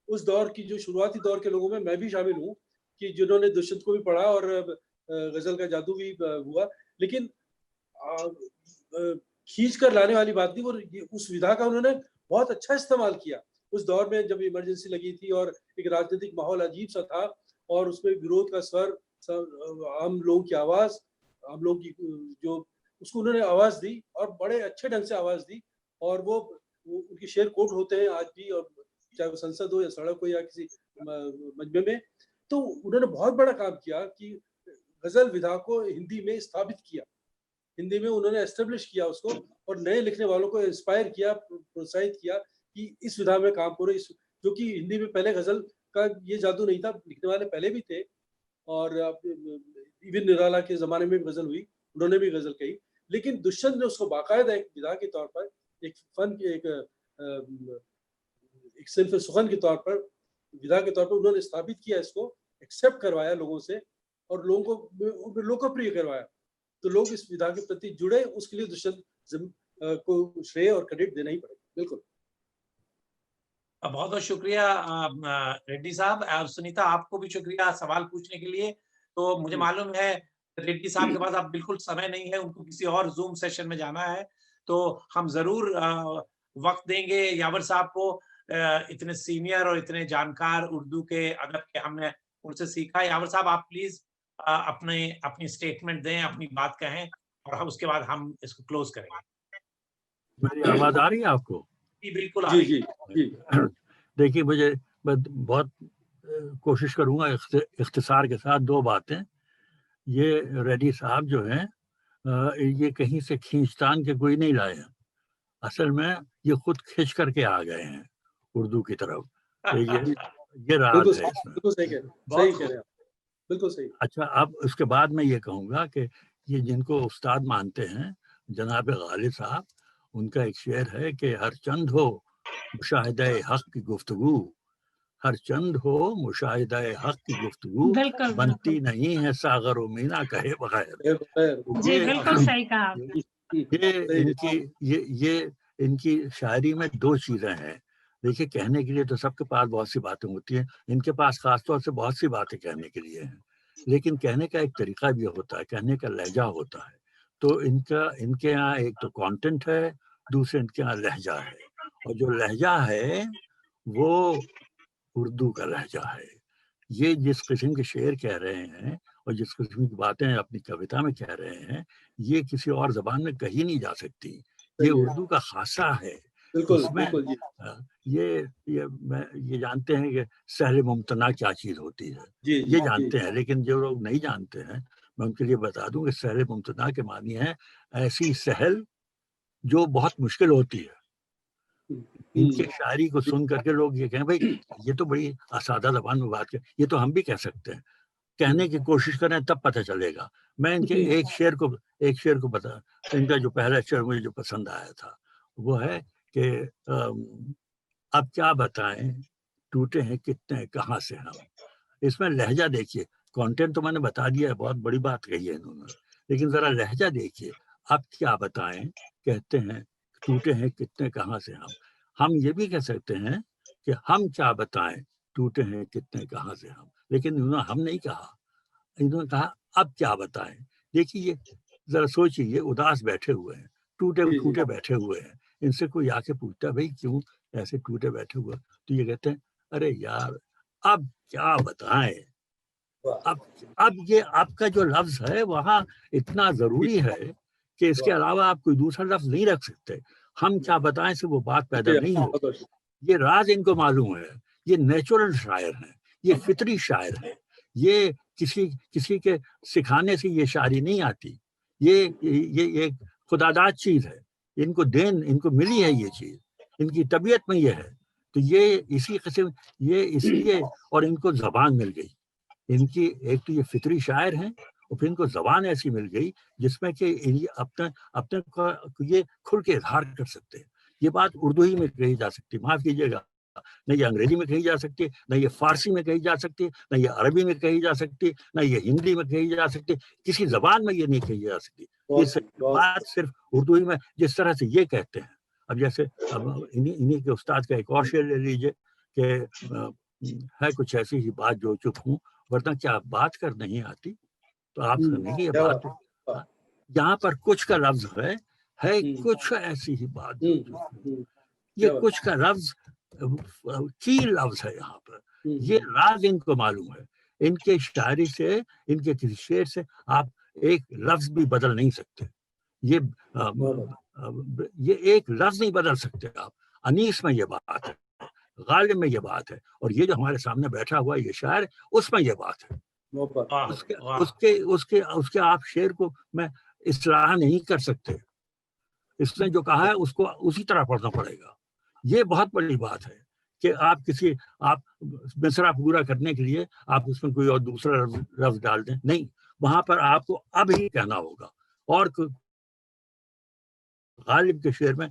उस दौर की जो शुरुआती दौर के लोगों में मैं भी शामिल हूँ कि जिन्होंने दुष्यंत को भी पढ़ा और गजल का जादू भी हुआ। लेकिन खींच कर लाने वाली बात नहीं, वो उस विधा का उन्होंने बहुत अच्छा इस्तेमाल किया उस दौर में जब इमरजेंसी लगी थी और एक राजनीतिक माहौल अजीब सा था, और उसमें विरोध का स्वर, हम लोगों की आवाज, हम लोग की जो उसको उन्होंने आवाज दी और बड़े अच्छे ढंग से आवाज दी। और वो उनके शेर कोट होते हैं आज भी, और चाहे वो संसद हो या सड़क हो या किसी मजमे में, तो उन्होंने बहुत बड़ा काम किया कि गजल विधा को हिंदी में स्थापित किया, हिंदी में उन्होंने एस्टेब्लिश किया उसको, और नए लिखने वालों को इंस्पायर किया, प्रोत्साहित किया कि इस विधा में काम करो। इस जो कि हिंदी में पहले गजल का ये जादू नहीं था, लिखने वाले पहले भी थे, और इवन निराला के जमाने में भी गजल हुई, उन्होंने भी गजल कही, लेकिन दुष्यंत ने उसको बाकायदा एक विधा के तौर पर, एक फन की एक सिर्फ सुखन के तौर पर, विधा के तौर पर उन्होंने स्थापित किया, इसको एक्सेप्ट करवाया लोगों से और लोगों को लोकप्रिय करवाया, तो लोग इस विधा के प्रति जुड़े। उसके लिए दुष्यंत को श्रेय और क्रेडिट देना ही पड़ेगा। बिल्कुल, बहुत बहुत शुक्रिया रेड्डी साहब। सुनीता, आपको भी शुक्रिया सवाल पूछने के लिए। तो मुझे मालूम है रेड्डी साहब के पास अब बिल्कुल समय नहीं है, उनको किसी और ज़ूम सेशन में जाना है, तो हम ज़रूर वक़्त देंगे यावर साहब को। इतने सीनियर और इतने जानकार उर्दू के अदब के हमने उनसे सीखा। यावर साहब आप प्लीज़ अपनी स्टेटमेंट दें, अपनी बात कहें और हम उसके बाद हम इसको क्लोज़ करेंगे। मेरी आवाज़ आ रही है आपको? जी, बिल्कुल आ रही है। देखिए मैं बहुत कोशिश करूँगा इख्तिसार के साथ 2 बातें। ये रेड्डी साहब जो हैं ये कहीं से खींचतान के कोई नहीं लाए हैं। असल में ये खुद खींच करके आ गए हैं उर्दू की तरफ। तो ये राज है इसमें। बिल्कुल सही कह रहे हैं आप, बिल्कुल सही। अच्छा, अब उसके बाद मैं ये कहूँगा कि ये जिनको उस्ताद मानते हैं जनाब गालिब साहब, उनका एक शेर है कि हर चंद हो मुशाहिदा-ए हक़ की गुफ्तगू, हर चंद हो मुशाहिदा-ए हक़ की गुफ्तगू, बनती नहीं है सागर व मीना कहे बगैर। जी, बिल्कुल सही कहा आपने। ये इनकी शायरी में 2 चीज़ें हैं। देखिए, कहने के लिए तो सबके पास बहुत सी बातें होती हैं, इनके पास ख़ास तौर से बहुत सी बातें कहने के लिए हैं, लेकिन कहने का एक तरीक़ा भी होता है, कहने का लहज़ा होता है। तो इनके यहाँ एक तो कंटेंट है, दूसरे इनके यहाँ लहज़ा है, और जो लहज़ा है वो उर्दू का लहज़ा है। ये जिस किस्म के शेर कह रहे हैं और जिस किस्म की बातें अपनी कविता में कह रहे हैं, ये किसी और ज़बान में कही नहीं जा सकती। ये उर्दू का ख़ासा है। उसमें ये जानते हैं कि सहल मुमतना क्या चीज़ होती है, ये जानते हैं, लेकिन जो लोग नहीं जानते हैं, मैं उनके लिए बता दूं कि सहल मुमतना के मानी है ऐसी सहल जो बहुत मुश्किल होती है। इनके शायरी को सुन करके लोग ये कहें, भाई ये तो बड़ी असादा ज़बान में बात कर, ये तो हम भी कह सकते हैं। कहने की कोशिश करें तब पता चलेगा। मैं इनके एक शेर को बता, इनका जो पहला शेर मुझे जो पसंद आया था वो है कि अब क्या बताएं टूटे हैं कितने कहाँ से हम। इसमें लहजा देखिए, कंटेंट तो मैंने बता दिया है, बहुत बड़ी बात कही है इन्होंने, लेकिन जरा लहजा देखिए। अब क्या बताएं कहते हैं टूटे हैं कितने कहाँ से हम ये भी कह सकते हैं कि हम क्या बताएं टूटे हैं कितने कहाँ से हम, लेकिन इन्होंने हम नहीं कहा, इन्होंने कहा अब क्या बताएं। देखिए, ये जरा सोचिए, ये उदास बैठे हुए हैं, टूटे फूटे बैठे हुए हैं, इनसे कोई आके पूछता है भाई क्यों ऐसे टूटे बैठे हुए, तो ये कहते हैं अरे यार अब क्या बताएं। अब ये आपका जो लफ्ज है वहां इतना जरूरी है कि इसके अलावा आप कोई दूसरा लफ्ज नहीं रख सकते। हम क्या बताएं से वो बात पैदा नहीं होती। ये राज इनको मालूम है, ये नेचुरल शायर हैं, ये फितरी शायर हैं, ये किसी के सिखाने से ये शायरी नहीं आती, ये एक खुदादाद चीज है, इनको मिली है ये चीज, इनकी तबीयत में ये है। तो ये इसी किस्म, ये इसलिए, और इनको जबान मिल गई, इनकी एक तो ये फितरी शायर हैं और फिर इनको जबान ऐसी मिल गई जिसमें कि अपने का ये खुल के इजहार कर सकते हैं। ये बात उर्दू ही में कही जा सकती, माफ कीजिएगा, न ये अंग्रेजी में कही जा सकती, न ये फारसी में कही जा सकती, न ये अरबी में कही जा सकती, न ये हिंदी में कही जा सकती, किसी जबान में ये नहीं कही जा सकती। ये बात सिर्फ उर्दू ही में, जिस तरह से ये कहते हैं। अब जैसे अब इन्हीं के उस्ताद का एक और शेर ले लीजिए कि है कुछ ऐसी ही बात जो चुप हूँ, वरना क्या बात कर नहीं आती। तो आप सुनेंगे ये बात, यहाँ पर कुछ का लफ्ज है कुछ ऐसी ही बात जो चुप हूँ। ये कुछ का लफ्ज की लफ्ज है यहाँ पर। ये राज इनको मालूम है। इनके शायरी से, इनके किसी शेर से आप एक लफ्ज भी बदल नहीं सकते। ये एक लफ्ज नहीं बदल सकते आप। अनीस में ये बात है, गालिब में ये बात है, और ये जो हमारे सामने बैठा हुआ ये शायर, उसमें ये बात है। उसके आप शेर को मैं इस्लाह नहीं कर सकते। इसने जो कहा है उसको उसी तरह पढ़ना पड़ेगा। ये बहुत बड़ी बात है कि आप मिसरा पूरा करने के लिए आप उसमें कोई और दूसरा लफ्ज डाल दें, नहीं, वहां पर आपको अब ही कहना होगा। और गालिब के शेर में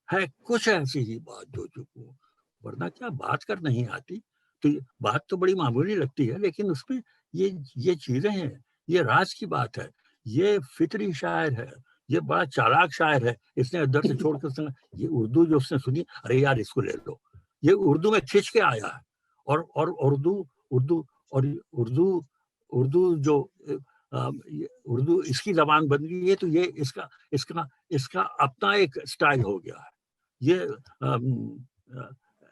है कुछ ऐसी ही बात जो चुप हो, वरना क्या बात कर नहीं आती। तो बात तो बड़ी मामूली लगती है, लेकिन उसमें ये चीजें हैं, ये राज की बात है। ये फितरी शायर है, ये बड़ा चालाक शायर है। इसने इधर से छोड़कर ये उर्दू जो उसने सुनी, अरे यार इसको ले लो, ये उर्दू में खींच के आया है। और उर्दू उर्दू जो उर्दू इसकी जबान बन गई है, तो ये इसका अपना एक स्टाइल हो गया है। ये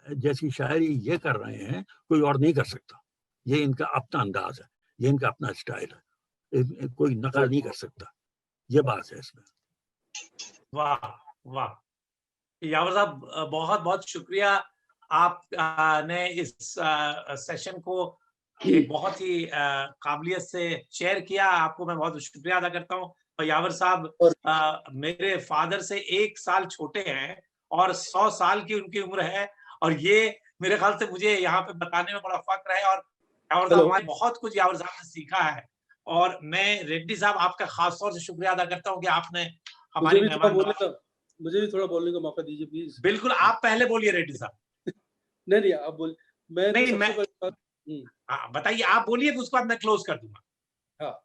जैसी शायरी ये कर रहे हैं कोई और नहीं कर सकता। ये इनका अपना अंदाज है, ये इनका अपना स्टाइल है, कोई नकल नहीं कर सकता। ये बात है इसमें। वाह वाह, यावर साहब बहुत बहुत शुक्रिया। आप ने इस सेशन को एक बहुत ही काबिलियत से शेयर किया। आपको मैं बहुत शुक्रिया अदा करता हूँ। और यावर साहब मेरे फादर से 1 साल छोटे हैं और 100 साल की उनकी उम्र है, और ये मेरे ख्याल से मुझे यहाँ पे बताने में बड़ा फक्र है। और यावर साहब हमारे बहुत कुछ यावर साहब ने सीखा है, और मैं रेड्डी साहब आपका खास तौर से शुक्रिया अदा करता हूँ कि आपने हमारी मुझे भी थोड़ा बोलने का मौका दीजिए प्लीज। बिल्कुल, आप पहले बोलिए रेड्डी साहब। नहीं आप बोल। हाँ बताइए, आप बोलिए, तो उसके बाद मैं क्लोज कर दूंगा। हाँ,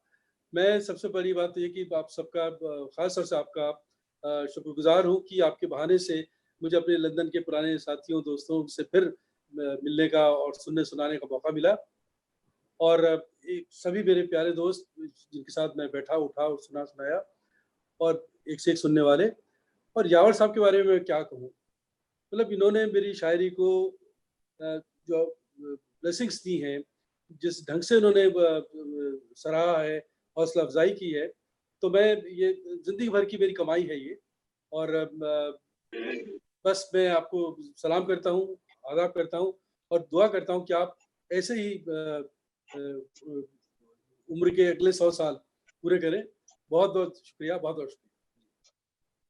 मैं सबसे पहली बात तो ये कि आप सबका खास तौर से आपका शुक्रगुजार हूँ कि आपके बहाने से मुझे अपने लंदन के पुराने साथियों दोस्तों से फिर मिलने का और सुनने सुनाने का मौका मिला। और सभी मेरे प्यारे दोस्त जिनके साथ मैं बैठा उठा और सुनाया, और एक से एक सुनने वाले। और यावर साहब के बारे में मैं क्या कहूँ, मतलब इन्होंने मेरी शायरी को जो ब्लेसिंग्स दी हैं, जिस ढंग से उन्होंने सराहा है, हौसला अफजाई की है, तो मैं ये जिंदगी भर की मेरी कमाई है ये। और बस मैं आपको सलाम करता हूँ, आदाब करता हूँ, और दुआ करता हूँ कि आप ऐसे ही उम्र के अगले 100 साल पूरे करें। बहुत बहुत शुक्रिया, बहुत बहुत शुक्रिया।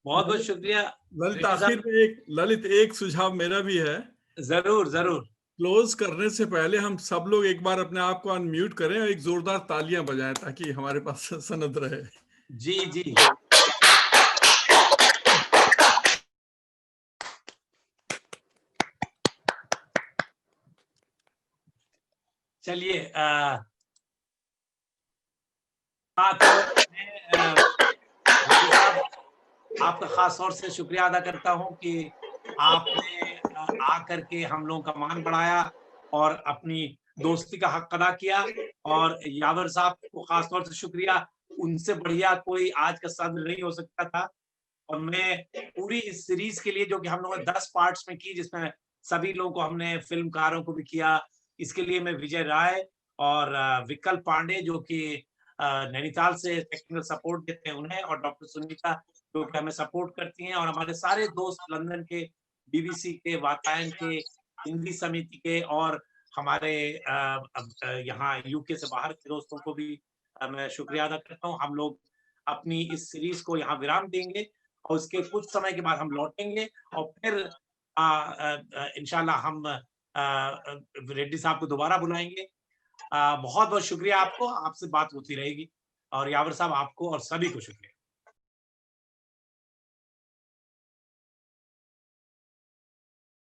बहुत बहुत शुक्रिया ललित। आखिर में ललित एक सुझाव मेरा भी है। जरूर जरूर। क्लोज करने से पहले हम सब लोग एक बार अपने आप को अनम्यूट करें और एक जोरदार तालियां बजाएं, ताकि हमारे पास सनद रहे। जी जी। चलिए, आपका खास तौर से शुक्रिया अदा करता हूं कि आपने आकर के हम लोगों का मान बढ़ाया और अपनी दोस्ती का हक अदा किया। और यावर साहब को खास तौर से शुक्रिया, उनसे बढ़िया कोई आज का सदर नहीं हो सकता था। और मैं पूरी इस सीरीज के लिए, जो कि हम लोगों ने 10 पार्ट्स में की, जिसमें सभी लोगों को हमने फिल्मकारों को भी किया, इसके लिए मैं विजय राय और विकल्प पांडे, जो कि नैनीताल से टेक्निकल सपोर्ट देते हैं, उन्हें, और डॉक्टर सुनीता जो कि हमें सपोर्ट करती हैं, और हमारे सारे दोस्त लंदन के, BBC के, वातायन के, हिंदी समिति के, और हमारे यहाँ UK से बाहर के दोस्तों को भी मैं शुक्रिया अदा करता हूँ। हम लोग अपनी इस सीरीज को यहाँ विराम देंगे और उसके कुछ समय के बाद हम लौटेंगे, और फिर इंशाल्लाह हम रेड्डी साहब को दोबारा बुलाएंगे। बहुत बहुत शुक्रिया आपको, आपसे बात होती रहेगी। और यावर साहब, आपको और सभी को शुक्रिया।